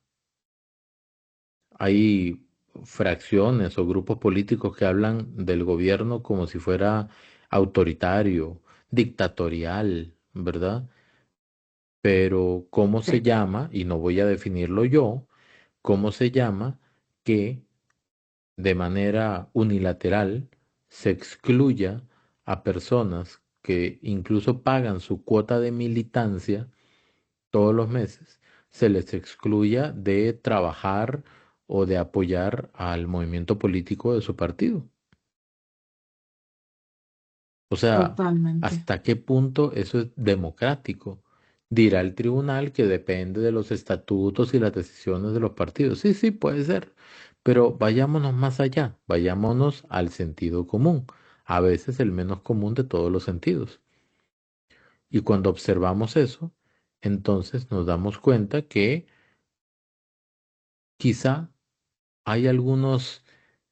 Hay fracciones o grupos políticos que hablan del gobierno como si fuera autoritario, dictatorial, ¿verdad? Pero ¿cómo se
Sí,
llama? Y no voy a definirlo yo, ¿cómo se llama que de manera unilateral se excluya a personas que incluso pagan su cuota de militancia todos los meses, se les excluya de trabajar o de apoyar al movimiento político de su partido? O sea,
totalmente.
¿hasta qué punto eso es democrático? Dirá el tribunal que depende de los estatutos y las decisiones de los partidos. Sí, sí, puede ser. Pero vayámonos más allá, vayámonos al sentido común, a veces el menos común de todos los sentidos. Y cuando observamos eso, entonces nos damos cuenta que quizá hay algunos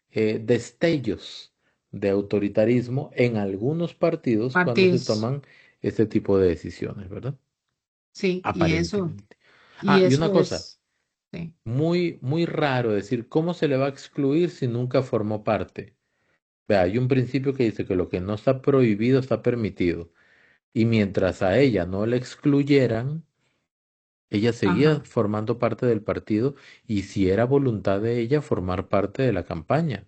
destellos de autoritarismo en algunos partidos cuando se
Partidos.
toman este tipo de decisiones, ¿verdad?
Sí,
Aparentemente.
y
Y una
eso
cosa,
es, sí.
muy, muy raro decir, ¿cómo se le va a excluir si nunca formó parte? Vea, hay un principio que dice que lo que no está prohibido está permitido. Y mientras a ella no la excluyeran, ella seguía
Ajá.
formando parte del partido y si era voluntad de ella formar parte de la campaña.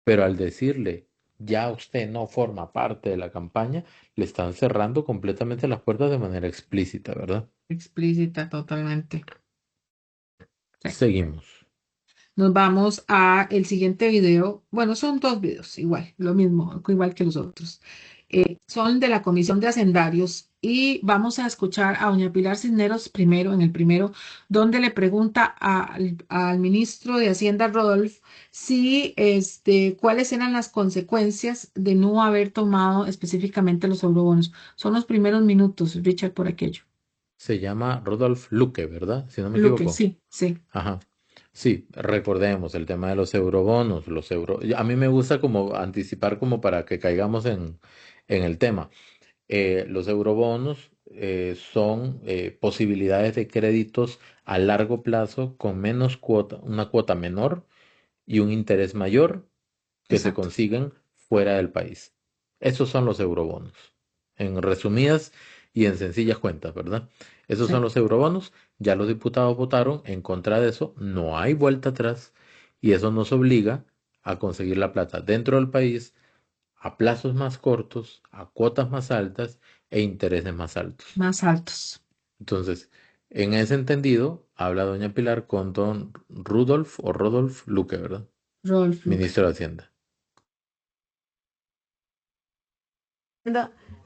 Pero al decirle, ya usted no forma parte de la campaña, le están cerrando completamente las puertas de manera explícita, ¿verdad?
Explícita totalmente. Sí.
Seguimos.
Nos vamos a el siguiente video. Bueno, son dos videos, igual, lo mismo, igual que los otros. Son de la Comisión de Hacendarios y vamos a escuchar a doña Pilar Cisneros primero, en el primero, donde le pregunta al ministro de Hacienda, Rodolfo, si cuáles eran las consecuencias de no haber tomado específicamente los eurobonos. Son los primeros minutos, Richard, por aquello.
Se llama Rodolf Luque, ¿verdad? Si no me
Luque,
equivoco.
sí, sí.
Ajá. Sí, recordemos el tema de los eurobonos, A mí me gusta como anticipar como para que caigamos en el tema. Los eurobonos son posibilidades de créditos a largo plazo con menos cuota, una cuota menor y un interés mayor que se
Exacto.
consiguen fuera del país. Esos son los eurobonos. En resumidas y en sencillas cuentas, ¿verdad? Esos son
Sí.
los eurobonos. Ya los diputados votaron en contra de eso. No hay vuelta atrás. Y eso nos obliga a conseguir la plata dentro del país a plazos más cortos, a cuotas más altas e intereses más altos.
Más altos.
Entonces, en ese entendido, habla doña Pilar con don Rudolf o Rodolf Luque, ¿verdad?
Rodolfo Luque.
Ministro de Hacienda.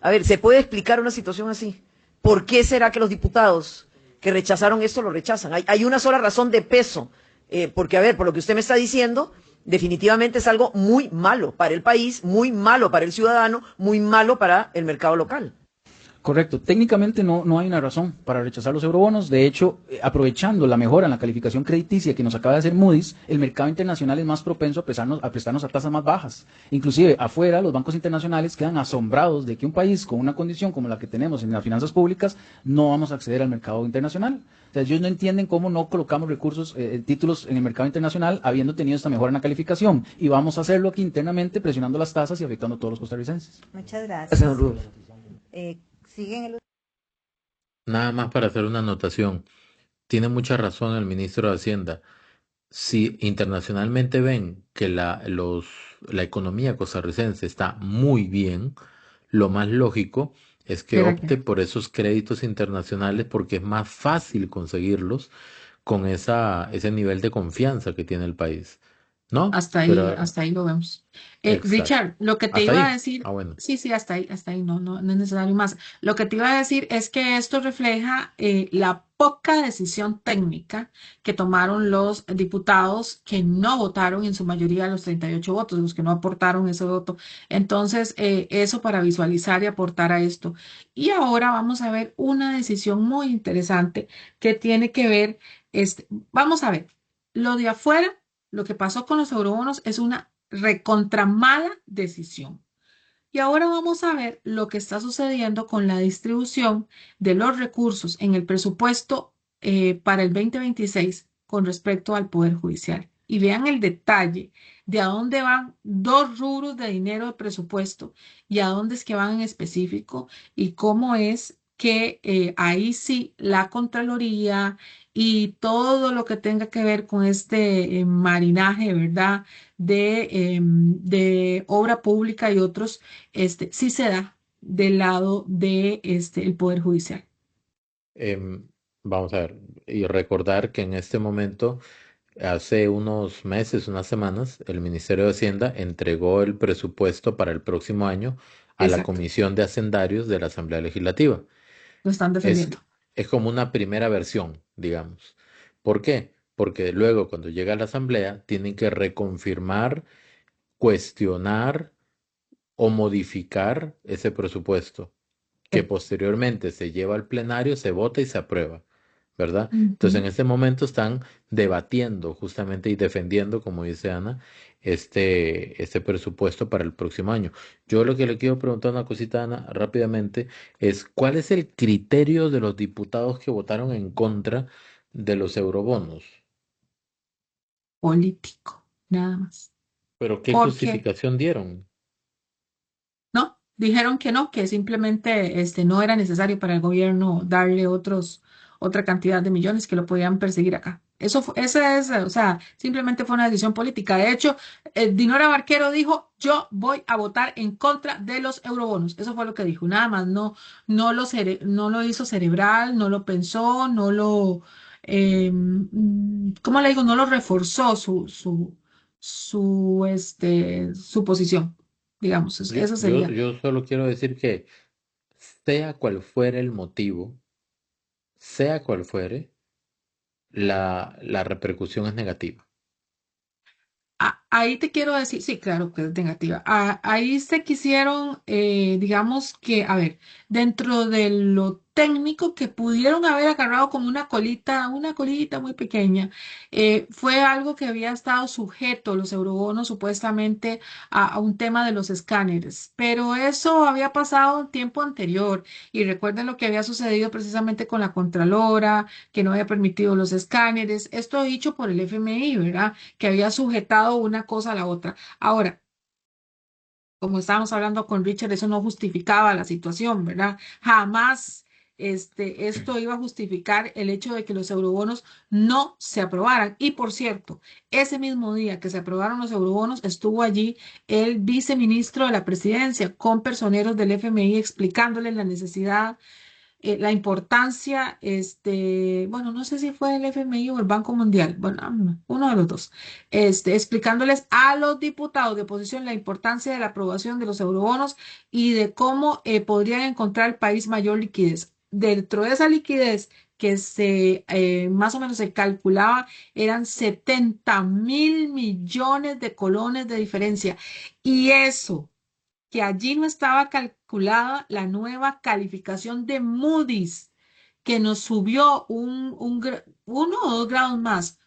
A ver, ¿se puede explicar una situación así? ¿Por qué será que los diputados que rechazaron esto lo rechazan? Hay una sola razón de peso, porque a ver, por lo que usted me está diciendo, definitivamente es algo muy malo para el país, muy malo para el ciudadano, muy malo para el mercado local.
Correcto. Técnicamente no hay una razón para rechazar los eurobonos. De hecho, aprovechando la mejora en la calificación crediticia que nos acaba de hacer Moody's, el mercado internacional es más propenso a prestarnos a tasas más bajas. Inclusive, afuera, los bancos internacionales quedan asombrados de que un país con una condición como la que tenemos en las finanzas públicas no vamos a acceder al mercado internacional. O sea, ellos no entienden cómo no colocamos recursos, títulos en el mercado internacional habiendo tenido esta mejora en la calificación. Y vamos a hacerlo aquí internamente presionando las tasas y afectando a todos los costarricenses.
Muchas gracias. Siguen el...
Nada más para hacer una anotación. Tiene mucha razón el ministro de Hacienda. Si internacionalmente ven que la economía costarricense está muy bien, lo más lógico es que
Mira
opte
que,
por esos créditos internacionales porque es más fácil conseguirlos con ese nivel de confianza que tiene el país. ¿no? Pero,
Hasta ahí lo vemos.
exacto.
Richard, lo que te
¿Hasta
iba a
ahí?
decir,
Ah, bueno.
sí, sí, hasta ahí, no es necesario más. Lo que te iba a decir es que esto refleja la poca decisión técnica que tomaron los diputados que no votaron en su mayoría los 38 votos, los que no aportaron ese voto. Entonces, eso para visualizar y aportar a esto. Y ahora vamos a ver una decisión muy interesante que tiene que ver, vamos a ver, lo de afuera. Lo que pasó con los eurobonos es una recontra mala decisión. Y ahora vamos a ver lo que está sucediendo con la distribución de los recursos en el presupuesto para el 2026 con respecto al Poder Judicial. Y vean el detalle de a dónde van dos rubros de dinero de presupuesto y a dónde es que van en específico y cómo es que ahí sí la Contraloría y todo lo que tenga que ver con este marinaje, ¿verdad? De obra pública y otros sí se da del lado de el Poder Judicial.
Em, Vamos a ver, y recordar que en este momento, hace unos meses, unas semanas, el Ministerio de Hacienda entregó el presupuesto para el próximo año a la
Exacto,
Comisión de Hacendarios de la Asamblea Legislativa.
lo están
Es,
defendiendo.
es como una primera versión, digamos. ¿Por qué? Porque luego, cuando llega a la Asamblea, tienen que reconfirmar, cuestionar o modificar ese presupuesto, que
Sí.
posteriormente se lleva al plenario, se vota y se aprueba, ¿verdad? Entonces, en
Ujú.
este momento están debatiendo justamente y defendiendo, como dice Ana, este presupuesto para el próximo año. Yo lo que le quiero preguntar una cosita, Ana, rápidamente, es ¿cuál es el criterio de los diputados que votaron en contra de los eurobonos?
Político, nada más.
¿Pero qué
Porque
justificación dieron?
no, dijeron que no, que simplemente no era necesario para el gobierno darle otra cantidad de millones que lo podían perseguir acá. Esa es, o sea, simplemente fue una decisión política. De hecho, Dinora Barquero dijo, yo voy a votar en contra de los eurobonos. Eso fue lo que dijo, nada más. No lo hizo cerebral, no lo pensó, ¿cómo le digo? No lo reforzó su posición, digamos. Eso sería.
Yo solo quiero decir que sea cual fuere el motivo, sea cual fuere, la repercusión es negativa.
Ahí te quiero decir, sí, claro que es negativa. Ahí se quisieron, digamos que, a ver, dentro de lo técnico que pudieron haber agarrado como una colita muy pequeña, fue algo que había estado sujeto, los eurobonos, supuestamente a un tema de los escáneres, pero eso había pasado en tiempo anterior y recuerden lo que había sucedido precisamente con la Contralora, que no había permitido los escáneres, esto dicho por el FMI, ¿verdad? Que había sujetado una cosa a la otra. Ahora, como estábamos hablando con Richard, eso no justificaba la situación, ¿verdad? Jamás esto iba a justificar el hecho de que los eurobonos no se aprobaran. Y por cierto, ese mismo día que se aprobaron los eurobonos, estuvo allí el viceministro de la presidencia con personeros del FMI explicándoles la necesidad, la importancia, bueno, no sé si fue el FMI o el Banco Mundial, bueno, uno de los dos, explicándoles a los diputados de oposición la importancia de la aprobación de los eurobonos y de cómo podrían encontrar el país mayor liquidez. Dentro de esa liquidez que más o menos se calculaba, eran 70.000 millones de colones de diferencia. Y eso que allí no estaba calculada la nueva calificación de Moody's, que nos subió uno o 2 grados más.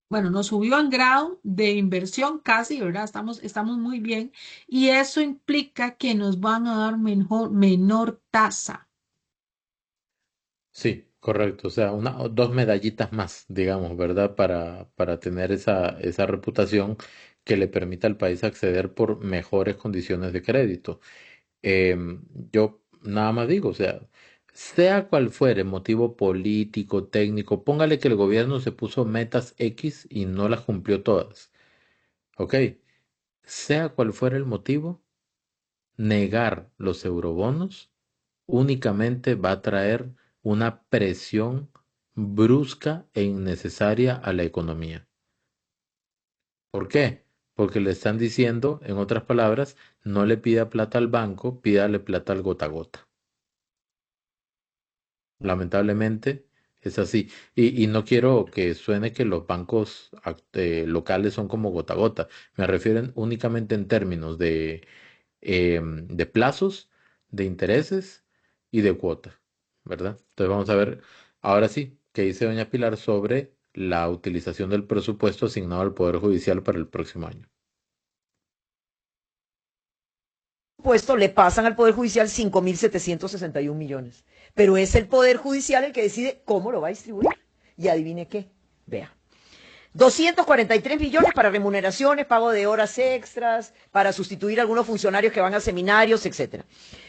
Bueno, nos subió en grado de inversión casi, ¿verdad? Estamos muy bien y eso implica que nos van a dar menor tasa.
Sí, correcto. O sea, una o dos medallitas más, digamos, ¿verdad? Para tener esa reputación que le permita al país acceder por mejores condiciones de crédito. Yo nada más digo, o sea cual fuere motivo político, técnico, póngale que el gobierno se puso metas X y no las cumplió todas. ¿Ok? Sea cual fuera el motivo, negar los eurobonos únicamente va a traer una presión brusca e innecesaria a la economía. ¿Por qué? porque le están diciendo, en otras palabras, no le pida plata al banco, pídale plata al gota a gota. Lamentablemente es así. Y no quiero que suene que los bancos locales son como gota a gota. Me refiero únicamente en términos de plazos, de intereses y de cuota, ¿verdad? Entonces vamos a ver ahora sí qué dice doña Pilar sobre la utilización del presupuesto asignado al Poder Judicial para el próximo año.
Puesto le pasan al Poder Judicial 5.761 millones. Pero es el Poder Judicial el que decide cómo lo va a distribuir. Y adivine qué, vea. 243 millones para remuneraciones, pago de horas extras, para sustituir a algunos funcionarios que van a seminarios, etcétera.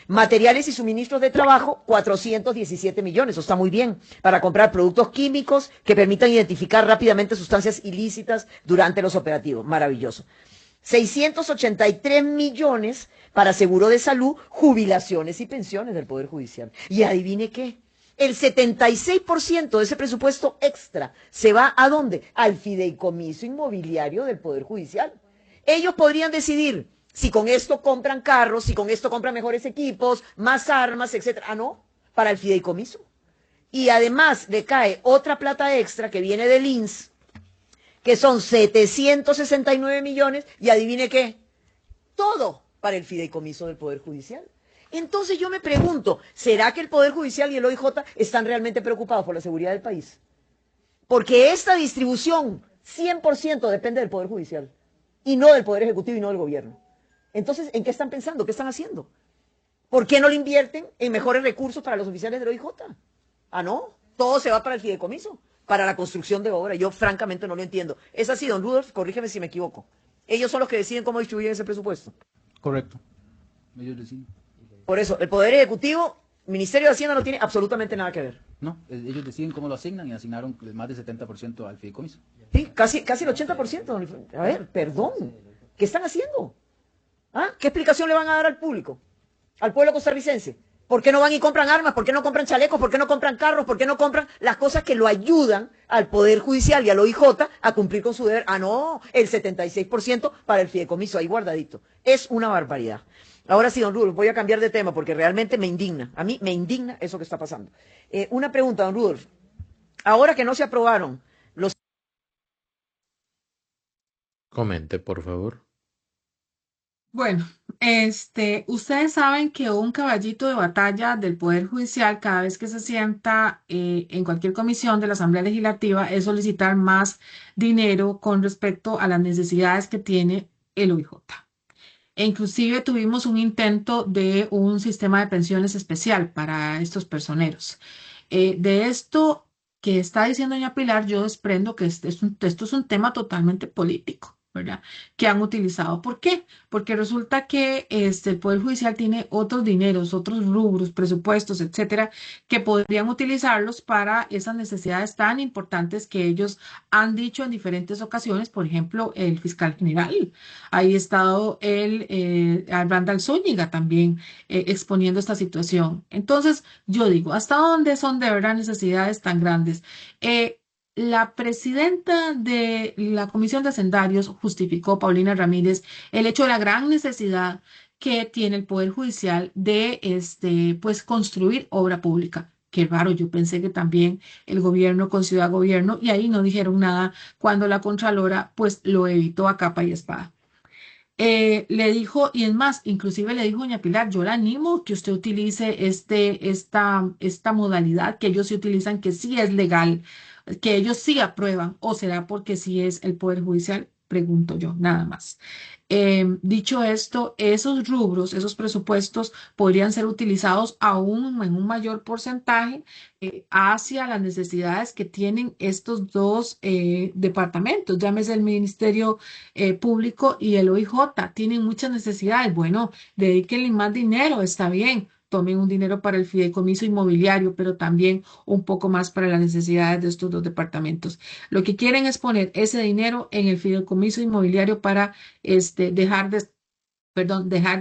Materiales y suministros de trabajo, 417 millones, eso está muy bien, para comprar productos químicos que permitan identificar rápidamente sustancias ilícitas durante los operativos, maravilloso. 683 millones para seguro de salud, jubilaciones y pensiones del Poder Judicial. Y adivine qué, el 76% de ese presupuesto extra se va ¿a dónde? Al fideicomiso inmobiliario del Poder Judicial. Ellos podrían decidir si con esto compran carros, si con esto compran mejores equipos, más armas, etcétera. Ah, no, para el fideicomiso. Y además le cae otra plata extra que viene del INS, que son 769 millones, y adivine qué, todo para el fideicomiso del Poder Judicial. Entonces yo me pregunto, ¿será que el Poder Judicial y el OIJ están realmente preocupados por la seguridad del país? Porque esta distribución 100% depende del Poder Judicial, y no del Poder Ejecutivo y no del gobierno. Entonces, ¿en qué están pensando? ¿Qué están haciendo? ¿Por qué no le invierten en mejores recursos para los oficiales del OIJ? Ah, no, todo se va para el fideicomiso, para la construcción de obra. Yo francamente no lo entiendo. Es así, don Rudolf, corrígeme si me equivoco. Ellos son los que deciden cómo distribuyen ese presupuesto.
Correcto. Ellos deciden.
Por eso, el Poder Ejecutivo, Ministerio de Hacienda no tiene absolutamente nada que ver.
No, ellos deciden cómo lo asignan y asignaron más del 70% al fideicomiso.
Sí, casi el 80%. A ver, perdón. ¿Qué están haciendo? ¿Ah? ¿Qué explicación le van a dar al público? Al pueblo costarricense. ¿Por qué no van y compran armas? ¿Por qué no compran chalecos? ¿Por qué no compran carros? ¿Por qué no compran las cosas que lo ayudan al Poder Judicial y al OIJ a cumplir con su deber? Ah, no, el 76% para el fideicomiso, ahí guardadito. Es una barbaridad. Ahora sí, don Rudolf, voy a cambiar de tema porque realmente me indigna. A mí me indigna eso que está pasando. Una pregunta, don Rudolf. Ahora que no se aprobaron los...
Comente, por favor.
Bueno, ustedes saben que un caballito de batalla del Poder Judicial cada vez que se sienta en cualquier comisión de la Asamblea Legislativa es solicitar más dinero con respecto a las necesidades que tiene el OIJ. E inclusive tuvimos un intento de un sistema de pensiones especial para estos personeros. De esto que está diciendo doña Pilar, yo desprendo que esto es un tema totalmente político, ¿verdad? Que han utilizado. ¿Por qué? Porque resulta que el Poder Judicial tiene otros dineros, otros rubros, presupuestos, etcétera, que podrían utilizarlos para esas necesidades tan importantes que ellos han dicho en diferentes ocasiones. Por ejemplo, el fiscal general. Ahí ha estado Randall Zúñiga también exponiendo esta situación. Entonces, yo digo, ¿hasta dónde son de verdad necesidades tan grandes? La presidenta de la Comisión de Hacendarios justificó, Paulina Ramírez, el hecho de la gran necesidad que tiene el Poder Judicial de pues, construir obra pública. Qué raro, yo pensé que también el gobierno con Ciudad Gobierno, y ahí no dijeron nada cuando la Contralora pues lo evitó a capa y espada. Le dijo, y es más, inclusive le dijo doña Pilar, yo le animo que usted utilice esta modalidad que ellos sí utilizan, que sí es legal, que ellos sí aprueban, o será porque sí es el Poder Judicial, pregunto yo, nada más. Dicho esto, esos rubros, esos presupuestos podrían ser utilizados aún en un mayor porcentaje hacia las necesidades que tienen estos dos departamentos, llámese el Ministerio Público y el OIJ, tienen muchas necesidades. Bueno, dedíquenle más dinero, está bien. Tomen un dinero para el fideicomiso inmobiliario, pero también un poco más para las necesidades de estos dos departamentos. Lo que quieren es poner ese dinero en el fideicomiso inmobiliario para dejar de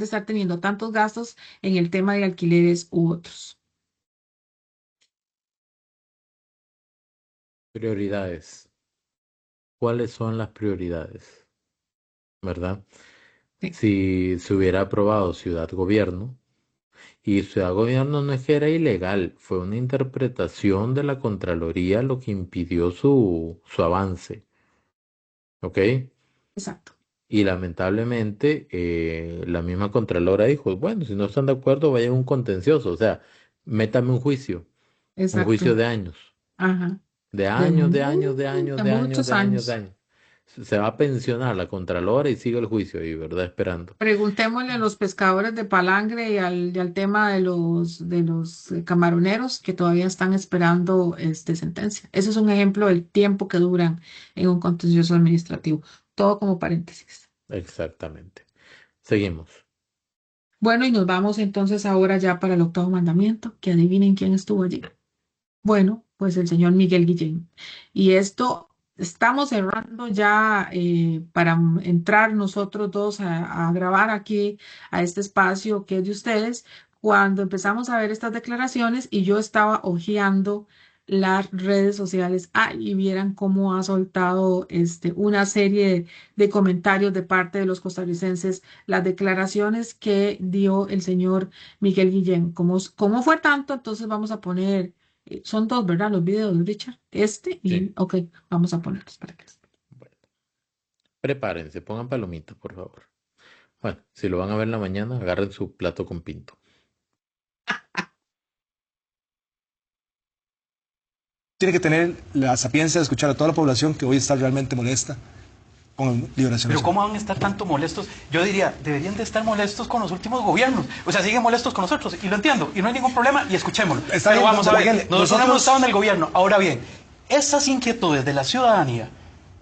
estar teniendo tantos gastos en el tema de alquileres u otros.
Prioridades. ¿Cuáles son las prioridades? ¿verdad?
Sí.
Si se hubiera aprobado Ciudad Gobierno, y Ciudad Gobierno no es que era ilegal, fue una interpretación de la Contraloría lo que impidió su avance, ¿ok?
Exacto,
Y lamentablemente la misma Contralora dijo, bueno, si no están de acuerdo, vayan a un contencioso, o sea, métame un juicio
exacto.
de años.
Ajá.
De
De,
años, de años, de años,
de
de años,
muchos
de años, de
años.
años. Se va a pensionar la Contralora y sigue el juicio ahí, ¿verdad? Esperando.
Preguntémosle a los pescadores de palangre y al tema de los camaroneros que todavía están esperando sentencia. Ese es un ejemplo del tiempo que duran en un contencioso administrativo. Todo como paréntesis.
Exactamente. Seguimos.
Bueno, y nos vamos entonces ahora ya para el octavo mandamiento, que adivinen quién estuvo allí. Bueno, pues el señor Miguel Guillén. Y esto estamos cerrando ya para entrar nosotros dos a grabar aquí a este espacio que es de ustedes. Cuando empezamos a ver estas declaraciones y yo estaba hojeando las redes sociales, y vieran cómo ha soltado una serie de comentarios de parte de los costarricenses, las declaraciones que dio el señor Miguel Guillén. ¿Cómo fue tanto? Entonces vamos a poner son dos, ¿verdad? Los videos, Richard.
Sí.
Ok, vamos a ponerlos para que.
Prepárense, pongan palomitas, por favor. Bueno, si lo van a ver en la mañana, agarren su plato con pinto.
Tiene que tener la sapiencia de escuchar a toda la población que hoy está realmente molesta con Liberación
Pero
Nacional.
¿cómo van a estar tanto molestos? Yo diría, deberían de estar molestos con los últimos gobiernos. O sea, siguen molestos con nosotros, y lo entiendo, y no hay ningún problema, y escuchémolo.
Está
Pero
bien,
vamos a ver,
Miguel,
nosotros no hemos estado en el gobierno. Ahora bien, esas inquietudes de la ciudadanía,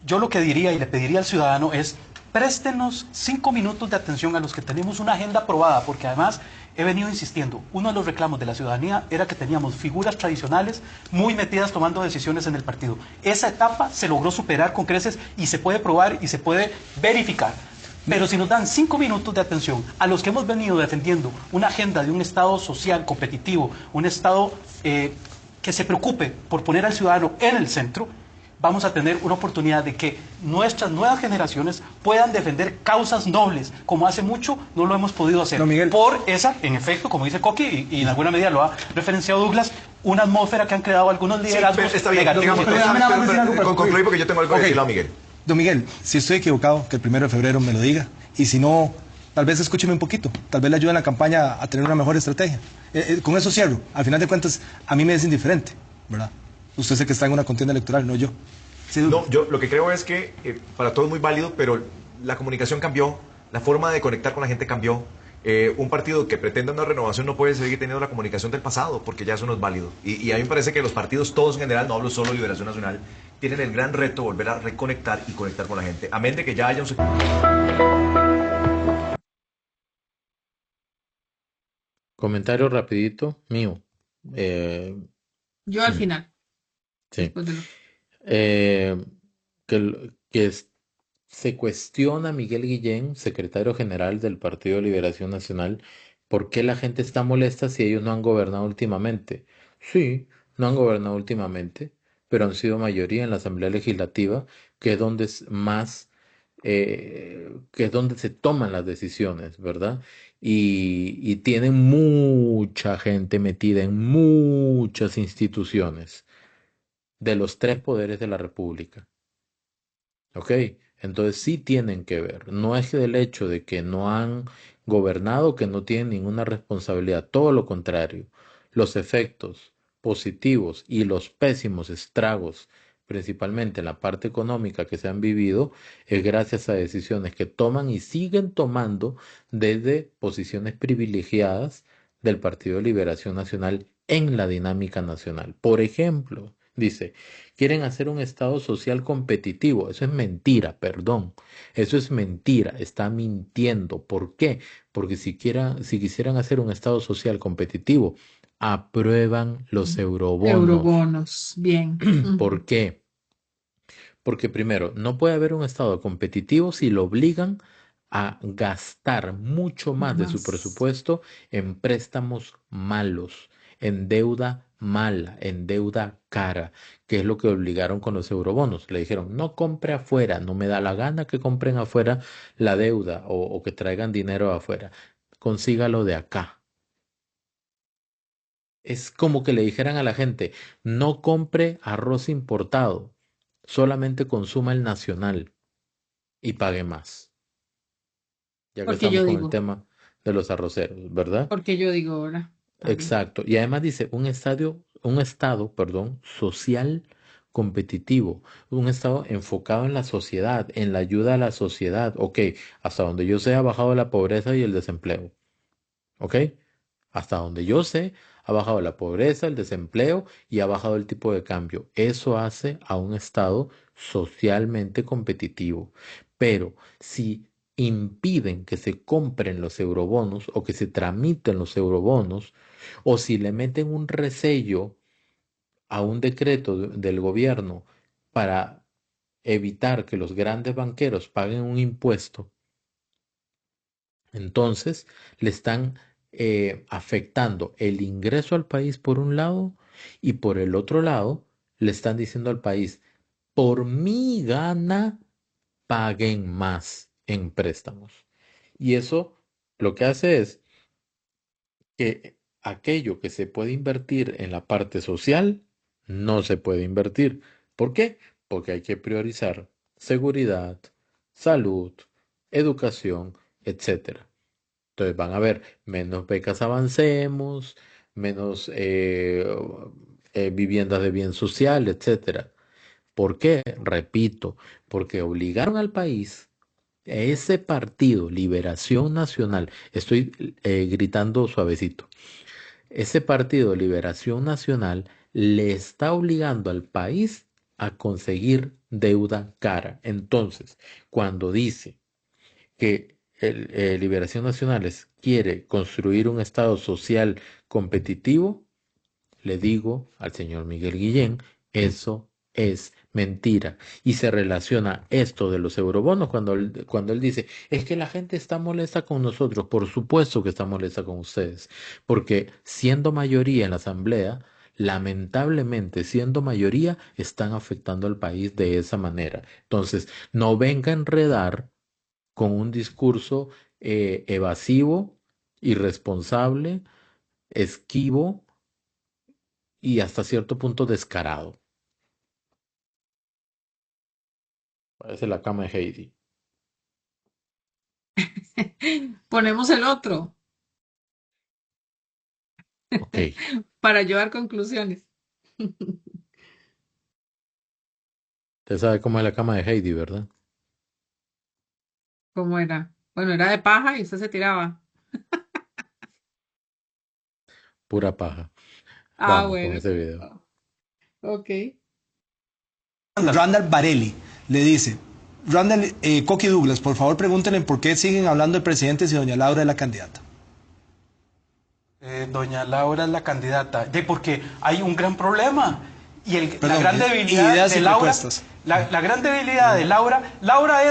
yo lo que diría y le pediría al ciudadano es, préstenos 5 minutos de atención a los que tenemos una agenda aprobada, porque además he venido insistiendo, uno de los reclamos de la ciudadanía era que teníamos figuras tradicionales muy metidas tomando decisiones en el partido. Esa etapa se logró superar con creces y se puede probar y se puede verificar. Pero si nos dan 5 minutos de atención a los que hemos venido defendiendo una agenda de un Estado social competitivo, un Estado que se preocupe por poner al ciudadano en el centro, vamos a tener una oportunidad de que nuestras nuevas generaciones puedan defender causas nobles, como hace mucho no lo hemos podido hacer.
No, Miguel.
Por esa, en efecto, como dice Coqui, y en alguna medida lo ha referenciado Douglas, una atmósfera que han creado algunos liderazgos
Sí, está bien,
negativos.
concluí porque yo tengo algo que decirle a Miguel.
Don Miguel, si estoy equivocado, que el 1 de febrero me lo diga. Y si no, tal vez escúcheme un poquito. Tal vez le ayude en la campaña a tener una mejor estrategia. Con eso cierro. Al final de cuentas, a mí me es indiferente, ¿verdad? Usted sé que está en una contienda electoral, no yo. Sí,
No, yo lo que creo es que para todos es muy válido, pero la comunicación cambió, la forma de conectar con la gente cambió. Un partido que pretenda una renovación no puede seguir teniendo la comunicación del pasado, porque ya eso no es válido. Y a mí me parece que los partidos, todos en general, no hablo solo de Liberación Nacional, tienen el gran reto de volver a reconectar y conectar con la gente. Amén de que ya haya un...
Comentario rapidito mío.
Yo al final.
Sí.
Después de lo-
Se cuestiona a Miguel Guillén, secretario general del Partido de Liberación Nacional, por qué la gente está molesta si ellos no han gobernado últimamente. Sí, no han gobernado últimamente, pero han sido mayoría en la Asamblea Legislativa, que es donde que es donde se toman las decisiones, ¿verdad? Y tienen mucha gente metida en muchas instituciones de los 3 poderes de la República. ¿Ok? Entonces sí tienen que ver. No es del hecho de que no han gobernado que no tienen ninguna responsabilidad. Todo lo contrario. Los efectos positivos y los pésimos estragos, principalmente en la parte económica que se han vivido, es gracias a decisiones que toman y siguen tomando desde posiciones privilegiadas del Partido de Liberación Nacional en la dinámica nacional. Por ejemplo, dice, quieren hacer un Estado social competitivo. Eso es mentira, perdón. Eso es mentira. Está mintiendo. ¿Por qué? Porque si quisieran hacer un Estado social competitivo, aprueban los eurobonos.
Eurobonos, bien.
¿Por qué? Porque primero, no puede haber un Estado competitivo si lo obligan a gastar mucho más de su presupuesto en préstamos malos, en deuda mala, en deuda cara, que es lo que obligaron con los eurobonos. Le dijeron, no compre afuera, no me da la gana que compren afuera la deuda o que traigan dinero afuera, consígalo de acá. Es como que le dijeran a la gente, no compre arroz importado, solamente consuma el nacional y pague más, ya que
Porque
estamos
yo
con el
digo,
tema de los arroceros, ¿verdad?
porque yo digo ahora también.
Exacto. Y además dice un estado, perdón, social competitivo, un estado enfocado en la sociedad, en la ayuda a la sociedad. Ok, hasta donde yo sé ha bajado la pobreza y el desempleo. Ok, hasta donde yo sé ha bajado la pobreza, el desempleo y ha bajado el tipo de cambio. Eso hace a un estado socialmente competitivo. Pero si impiden que se compren los eurobonos o que se tramiten los eurobonos, o si le meten un resello a un decreto del gobierno para evitar que los grandes banqueros paguen un impuesto, entonces le están afectando el ingreso al país por un lado y por el otro lado le están diciendo al país, por mi gana, paguen más en préstamos. Y eso lo que hace es que aquello que se puede invertir en la parte social no se puede invertir. ¿Por qué? Porque hay que priorizar seguridad, salud, educación, etcétera. Entonces van a haber menos becas Avancemos, menos viviendas de bien social, etcétera. ¿Por qué? Repito, porque obligaron al país, a ese partido, Liberación Nacional, estoy gritando suavecito, ese partido, Liberación Nacional, le está obligando al país a conseguir deuda cara. Entonces, cuando dice que Liberación Nacional quiere construir un Estado social competitivo, le digo al señor Miguel Guillén, eso es mentira. Y se relaciona esto de los eurobonos cuando él dice, es que la gente está molesta con nosotros. Por supuesto que está molesta con ustedes, porque siendo mayoría en la Asamblea, lamentablemente siendo mayoría, están afectando al país de esa manera. Entonces, no venga a enredar con un discurso evasivo, irresponsable, esquivo y hasta cierto punto descarado. Parece la cama de Heidi.
Ponemos el otro
Ok,
para llevar conclusiones.
usted sabe cómo es la cama de Heidi, ¿verdad?
¿Cómo era? Bueno, era de paja y usted se tiraba.
Pura paja.
Ah,
Vamos con
bueno.
ese video.
Ok.
Randall Varelli le dice, Randall, Coqui Douglas, por favor pregúntenle por qué siguen hablando de presidentes y doña Laura es la candidata.
Doña Laura es la candidata. Porque hay un gran problema. Y la
Perdón,
gran debilidad
ideas
de
y
Laura,
propuestas.
la gran debilidad de Laura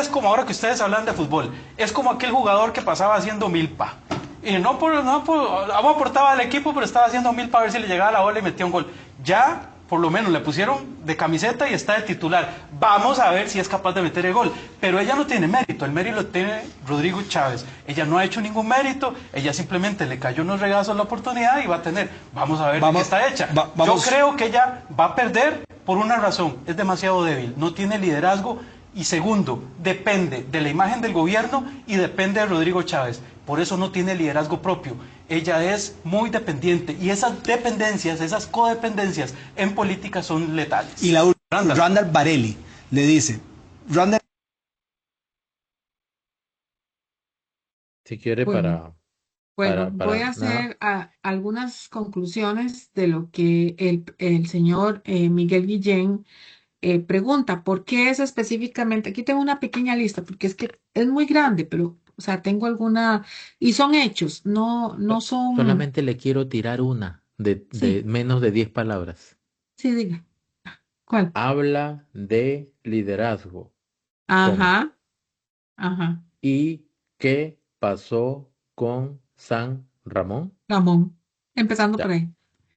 es como ahora que ustedes hablan de fútbol, es como aquel jugador que pasaba haciendo milpa. Y aportaba al equipo, pero estaba haciendo milpa a ver si le llegaba la bola y metía un gol. Ya, por lo menos, le pusieron de camiseta y está de titular. Vamos a ver si es capaz de meter el gol. Pero ella no tiene mérito, el mérito lo tiene Rodrigo Chávez. Ella no ha hecho ningún mérito, ella simplemente le cayó unos regazos la oportunidad y va a tener. Vamos a ver de qué está hecha. Yo creo que ella va a perder por una razón, es demasiado débil, no tiene liderazgo. Y segundo, depende de la imagen del gobierno y depende de Rodrigo Chávez. Por eso no tiene liderazgo propio. Ella es muy dependiente y esas dependencias, esas codependencias en política son letales.
Y la última, Randall Varelli le dice, Randall...
Si quiere
Bueno, voy a hacer algunas conclusiones de lo que el señor Miguel Guillén pregunta. ¿Por qué es específicamente? Aquí tengo una pequeña lista, porque es que es muy grande, pero, o sea, tengo alguna, y son hechos, no son,
Solamente le quiero tirar una de
sí,
menos de 10 palabras.
sí, diga, ¿cuál?
Habla de liderazgo, coma.
Ajá, ajá,
¿Y qué pasó con San Ramón?
Ramón, empezando por
Ya.
ahí.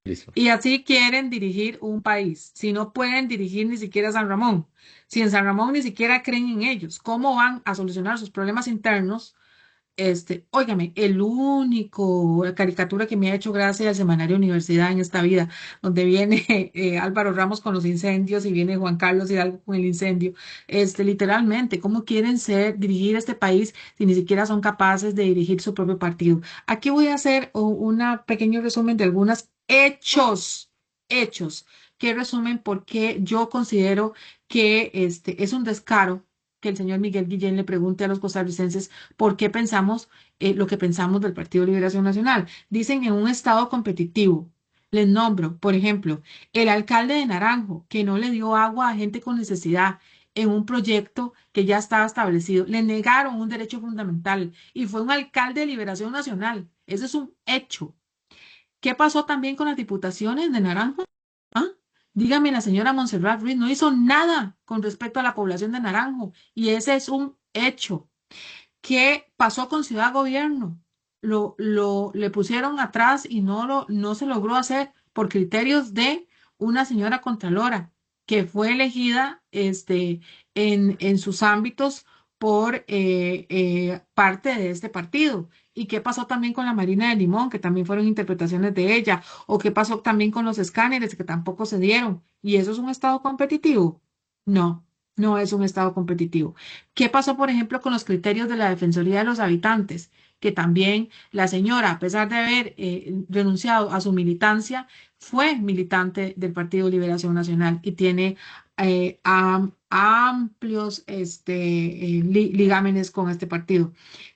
Listo.
Y así quieren dirigir un país. Si no pueden dirigir ni siquiera San Ramón, si en San Ramón ni siquiera creen en ellos, ¿cómo van a solucionar sus problemas internos? Óigame, el único caricatura que me ha hecho gracia el semanario Universidad en esta vida, donde viene Álvaro Ramos con los incendios y viene Juan Carlos Hidalgo con el incendio. Literalmente, ¿cómo quieren dirigir este país si ni siquiera son capaces de dirigir su propio partido? Aquí voy a hacer un pequeño resumen de algunos hechos que resumen por qué yo considero que es un descaro que el señor Miguel Guillén le pregunte a los costarricenses por qué pensamos lo que pensamos del Partido de Liberación Nacional. Dicen en un estado competitivo. Les nombro, por ejemplo, el alcalde de Naranjo, que no le dio agua a gente con necesidad en un proyecto que ya estaba establecido. Le negaron un derecho fundamental y fue un alcalde de Liberación Nacional. Ese es un hecho. ¿Qué pasó también con las diputaciones de Naranjo? ¿Ah? Dígame, la señora Montserrat Ruiz no hizo nada con respecto a la población de Naranjo y ese es un hecho. ¿Qué pasó con Ciudad Gobierno? Le pusieron atrás y no se logró hacer por criterios de una señora contralora que fue elegida en sus ámbitos por parte de este partido. ¿Y qué pasó también con la Marina de Limón, que también fueron interpretaciones de ella? ¿O qué pasó también con los escáneres, que tampoco se dieron? ¿Y eso es un estado competitivo? No, no es un estado competitivo. ¿Qué pasó, por ejemplo, con los criterios de la Defensoría de los Habitantes? Que también la señora, a pesar de haber renunciado a su militancia, fue militante del Partido de Liberación Nacional y tiene amplios ligámenes con este partido.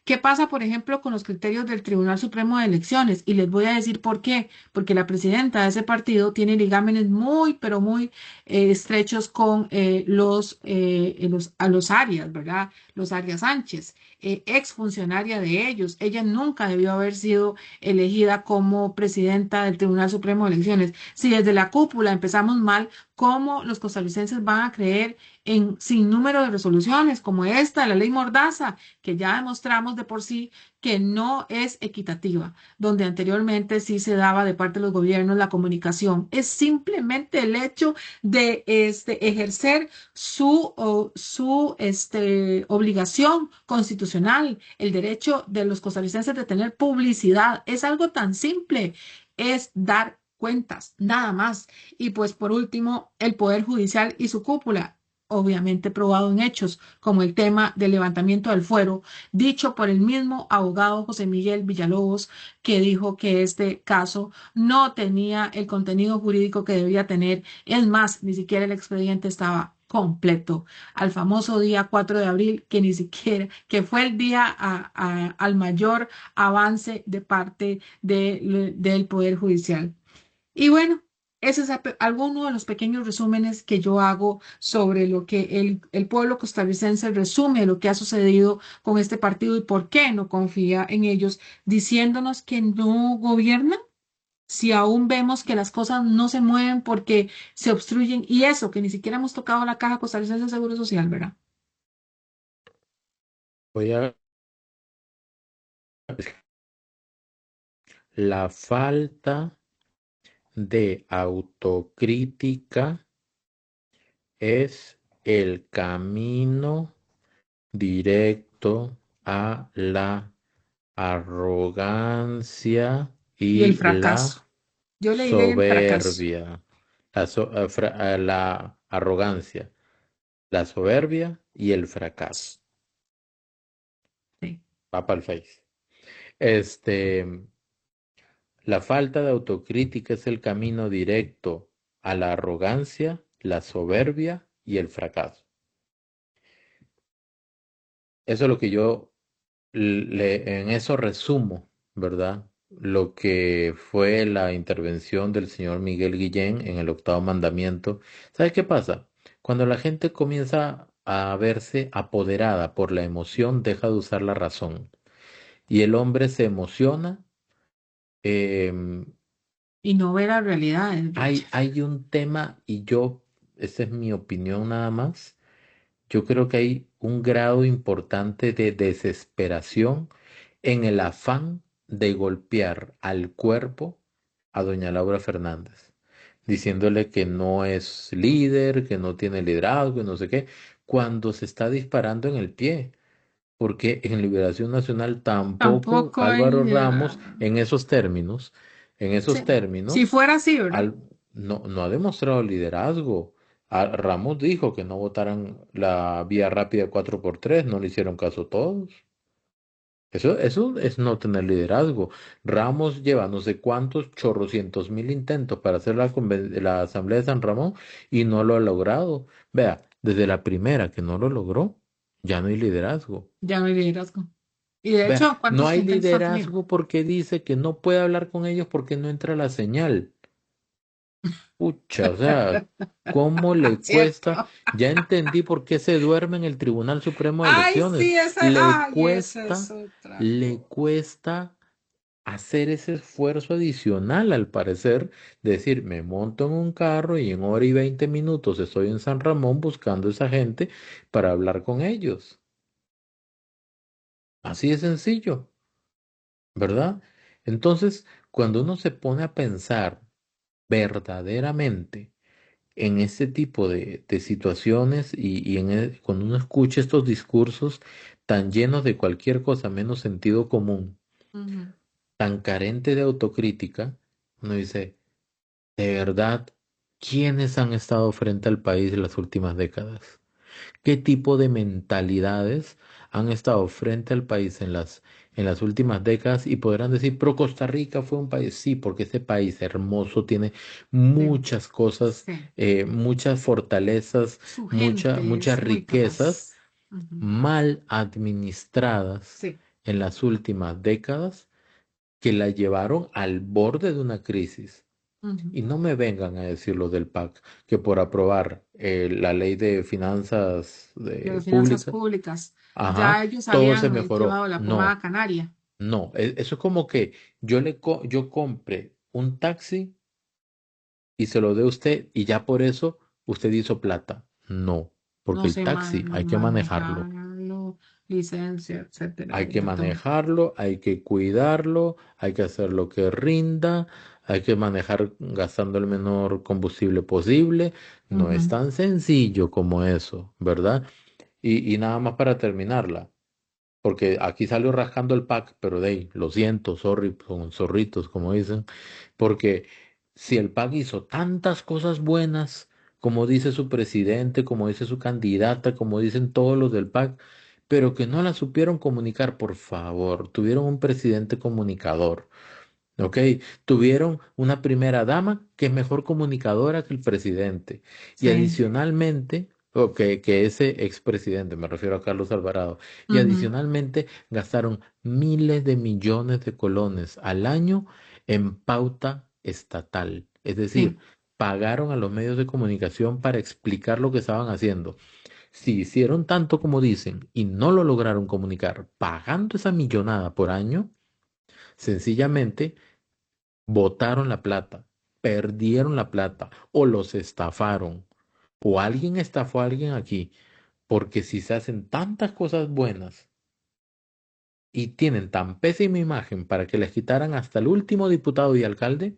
¿Qué pasa, por ejemplo, con los criterios del Tribunal Supremo de Elecciones? Y les voy a decir por qué. Porque la presidenta de ese partido tiene ligámenes muy, pero muy estrechos con a los Arias, ¿verdad? Los Arias Sánchez, ex funcionaria de ellos. Ella nunca debió haber sido elegida como presidenta del Tribunal Supremo de Elecciones. Si desde la cúpula empezamos mal, ¿cómo los costarricenses van a creer en sin número de resoluciones como esta, la ley Mordaza, que ya demostramos de por sí que no es equitativa, donde anteriormente sí se daba de parte de los gobiernos la comunicación? Es simplemente el hecho de ejercer su obligación constitucional, el derecho de los costarricenses de tener publicidad. Es algo tan simple, es dar cuentas, nada más. Y pues por último, el Poder Judicial y su cúpula, obviamente probado en hechos, como el tema del levantamiento del fuero, dicho por el mismo abogado José Miguel Villalobos, que dijo que este caso no tenía el contenido jurídico que debía tener. Es más, ni siquiera el expediente estaba completo. Al famoso día 4 de abril, que ni siquiera, que fue el día al mayor avance de parte del Poder Judicial. Y bueno, ese es alguno de los pequeños resúmenes que yo hago sobre lo que el pueblo costarricense resume lo que ha sucedido con este partido y por qué no confía en ellos, diciéndonos que no gobiernan. Si aún vemos que las cosas no se mueven porque se obstruyen y eso, que ni siquiera hemos tocado la caja costarricense de Seguro Social, ¿verdad?
Voy a la falta de autocrítica es el camino directo a la arrogancia
Y el
y
fracaso.
la
Yo le diré el fracaso.
soberbia. La arrogancia, la soberbia y el fracaso.
Sí.
Va para el Face. La falta de autocrítica es el camino directo a la arrogancia, la soberbia y el fracaso. Eso es lo que yo en eso resumo, ¿verdad? Lo que fue la intervención del señor Miguel Guillén en el octavo mandamiento. ¿Sabes qué pasa? Cuando la gente comienza a verse apoderada por la emoción, deja de usar la razón. Y el hombre se emociona. em,
Y no ver la realidad, Richard.
hay un tema, y esa es mi opinión nada más. Yo creo que hay un grado importante de desesperación en el afán de golpear al cuerpo a doña Laura Fernández, diciéndole que no es líder, que no tiene liderazgo y no sé qué, cuando se está disparando en el pie. Porque en Liberación Nacional tampoco
Tampoco hay
Álvaro Ramos,
liderazgo.
en esos
Sí. Si
términos,
fuera así, ¿verdad?
no ha demostrado liderazgo. Ramos dijo que no votaran la vía rápida 4x3, no le hicieron caso todos. Eso es no tener liderazgo. Ramos lleva no sé cuántos chorrocientos mil intentos para hacer la Asamblea de San Ramón y no lo ha logrado. Vea, desde la primera que no lo logró, ya no hay liderazgo.
Ya no hay liderazgo. Y de
Vea,
hecho,
no
¿cuántos
hay
intentos ha tenido?
liderazgo porque dice que no puede hablar con ellos porque no entra la señal. Pucha, o sea, ¿cómo le cuesta?
¿Cierto?
Ya entendí por qué se duerme en el Tribunal Supremo de
Ay,
Elecciones.
sí,
Le
esa es
cuesta,
otra
le
cosa.
cuesta hacer ese esfuerzo adicional, al parecer, de decir, me monto en un carro y en hora y 20 minutos estoy en San Ramón buscando a esa gente para hablar con ellos. Así de sencillo, ¿verdad? Entonces, cuando uno se pone a pensar verdaderamente en este tipo de situaciones cuando uno escucha estos discursos tan llenos de cualquier cosa menos sentido común,
Ujú.
tan carente de autocrítica, uno dice, de verdad, ¿quiénes han estado frente al país en las últimas décadas? ¿Qué tipo de mentalidades han estado frente al país en las últimas décadas? Y podrán decir, pero Costa Rica fue un país, sí, porque ese país hermoso tiene
Sí,
muchas cosas,
sí.
muchas fortalezas,
Su gente
muchas
es muy
riquezas
capaz. Ujú.
mal administradas
Sí.
en las últimas décadas que la llevaron al borde de una crisis.
Ujú.
Y no me vengan a decir lo del PAC, que por aprobar la ley de finanzas
De las finanzas
públicas,
públicas.
ajá,
Ya ellos
todo se
habían
mejoró.
llevado la pomada
No,
canaria.
no, eso es como que yo compre un taxi y se lo dé a usted y ya por eso usted hizo plata. No, porque
No
el
sé
taxi hay que manejarlo.
manejarlo, licencia, etcétera,
Hay
hay un
que
montón.
manejarlo, hay que cuidarlo, hay que hacer lo que rinda, hay que manejar gastando el menor combustible posible. No es
Ujú.
tan sencillo como eso, ¿verdad? Y nada más para terminarla, porque aquí salió rascando el pack, pero de ahí, lo siento, sorry, son zorritos, como dicen, porque si el pack hizo tantas cosas buenas, como dice su presidente, como dice su candidata, como dicen todos los del pack, pero que no la supieron comunicar, por favor, tuvieron un presidente comunicador, ¿ok? Tuvieron una primera dama que es mejor comunicadora que el presidente. Y
Sí.
adicionalmente, o que ese expresidente, me refiero a Carlos Alvarado, y
Ujú.
adicionalmente gastaron miles de millones de colones al año en pauta estatal. Es decir,
Sí.
pagaron a los medios de comunicación para explicar lo que estaban haciendo. Si hicieron tanto como dicen y no lo lograron comunicar pagando esa millonada por año, sencillamente botaron la plata, perdieron la plata o los estafaron o alguien estafó a alguien aquí, porque si se hacen tantas cosas buenas y tienen tan pésima imagen para que les quitaran hasta el último diputado y alcalde,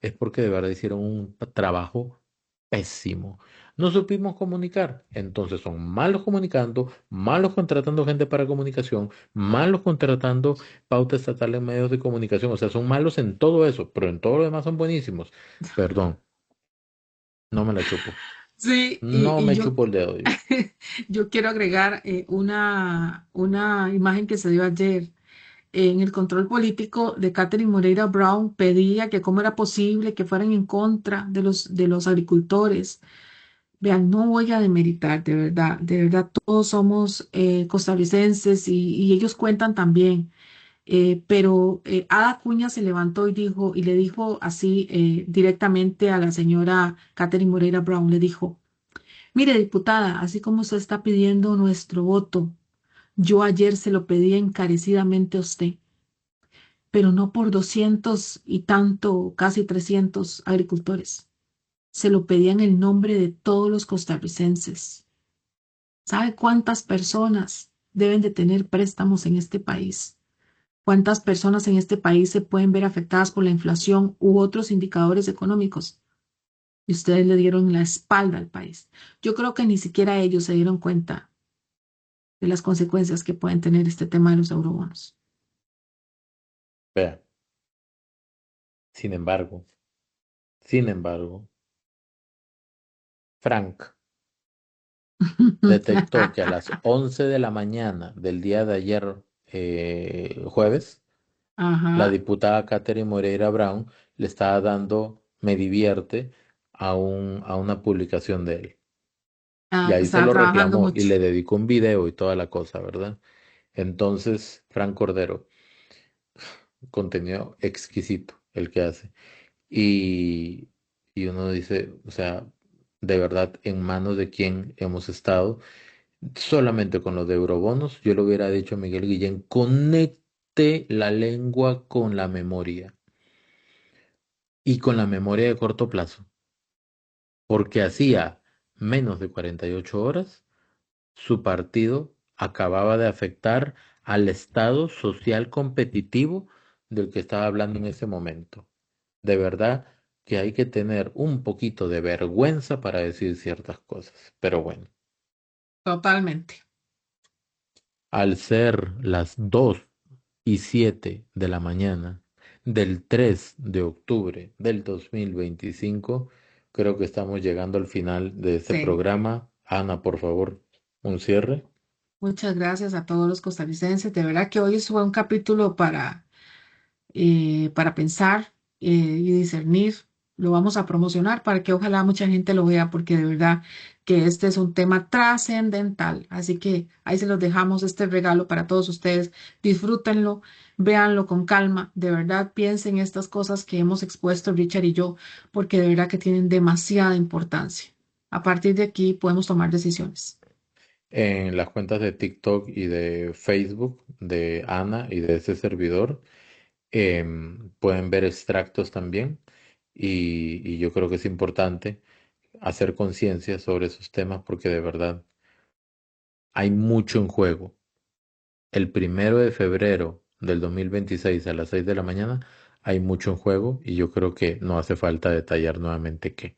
es porque de verdad hicieron un trabajo pésimo. No supimos comunicar, entonces son malos comunicando, malos contratando gente para comunicación, malos contratando pauta estatal en medios de comunicación, o sea, son malos en todo eso, pero en todo lo demás son buenísimos. Perdón, no me la chupo.
Sí,
No
y
me
yo,
chupo el dedo yo.
yo quiero agregar una imagen que se dio ayer en el control político de Catherine Moreira Brown. Pedía que cómo era posible que fueran en contra de los agricultores. Vean, no voy a demeritar, de verdad, todos somos costarricenses y ellos cuentan también. Pero Ada Cuña se levantó y dijo, y le dijo así directamente a la señora Catherine Moreira Brown, le dijo: mire, diputada, así como usted está pidiendo nuestro voto, yo ayer se lo pedí encarecidamente a usted, pero no por 200 y tanto, casi 300 agricultores. Se lo pedía en el nombre de todos los costarricenses. ¿Sabe cuántas personas deben de tener préstamos en este país? ¿Cuántas personas en este país se pueden ver afectadas por la inflación u otros indicadores económicos? Y ustedes le dieron la espalda al país. Yo creo que ni siquiera ellos se dieron cuenta de las consecuencias que pueden tener este tema de los eurobonos.
Vea, sin embargo, sin embargo, Frank detectó que a las 11 de la mañana del día de ayer, jueves, la
Ajá.
diputada Catherine Moreira Brown le estaba dando me divierte a una publicación de él. Y
Que
ahí se
estaba
lo
trabajando
reclamó y
mucho.
le dedicó un video y toda la cosa, ¿verdad? Entonces, Frank Cordero, contenido exquisito el que hace. Y, y uno dice, o sea, de verdad, en manos de quién hemos estado. Solamente con los de eurobonos, yo le hubiera dicho a Miguel Guillén, conecte la lengua con la memoria y con la memoria de corto plazo, porque hacía menos de 48 horas su partido acababa de afectar al estado social competitivo del que estaba hablando en ese momento. De verdad que hay que tener un poquito de vergüenza para decir ciertas cosas, pero bueno.
Totalmente.
Al ser las 2:07 de la mañana del 3 de octubre del 2025, creo que estamos llegando al final de este
Sí.
programa. Ana, por favor, un cierre.
Muchas gracias a todos los costarricenses. De verdad que hoy fue un capítulo para pensar y discernir. Lo vamos a promocionar para que ojalá mucha gente lo vea, porque de verdad que este es un tema trascendental. Así que ahí se los dejamos este regalo para todos ustedes. Disfrútenlo, véanlo con calma. De verdad piensen estas cosas que hemos expuesto Richard y yo, porque de verdad que tienen demasiada importancia. A partir de aquí podemos tomar decisiones.
En las cuentas de TikTok y de Facebook de Ana y de ese servidor, pueden ver extractos también y yo creo que es importante hacer conciencia sobre esos temas porque de verdad hay mucho en juego. El 1 de febrero del 2026 a las 6 de la mañana hay mucho en juego y yo creo que no hace falta detallar nuevamente qué.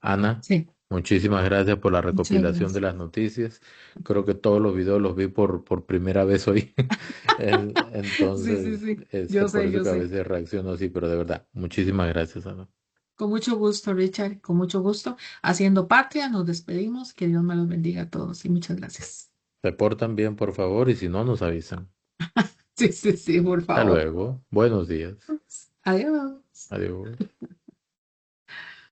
Ana,
Sí,
muchísimas gracias por la
muchas
recopilación de
gracias.
las noticias. Creo que todos los videos los vi por primera vez hoy.
Sí, sí,
Entonces,
sí. Yo
por
sé,
eso
yo
que a
sé.
veces reacciono así, pero de verdad, muchísimas gracias, Ana.
Con mucho gusto, Richard, con mucho gusto. Haciendo patria, nos despedimos. Que Dios me los bendiga a todos y muchas gracias.
Se portan bien, por favor, y si no, nos avisan.
Sí, sí, sí, por
Hasta
favor.
luego. Buenos días.
Adiós.
Adiós.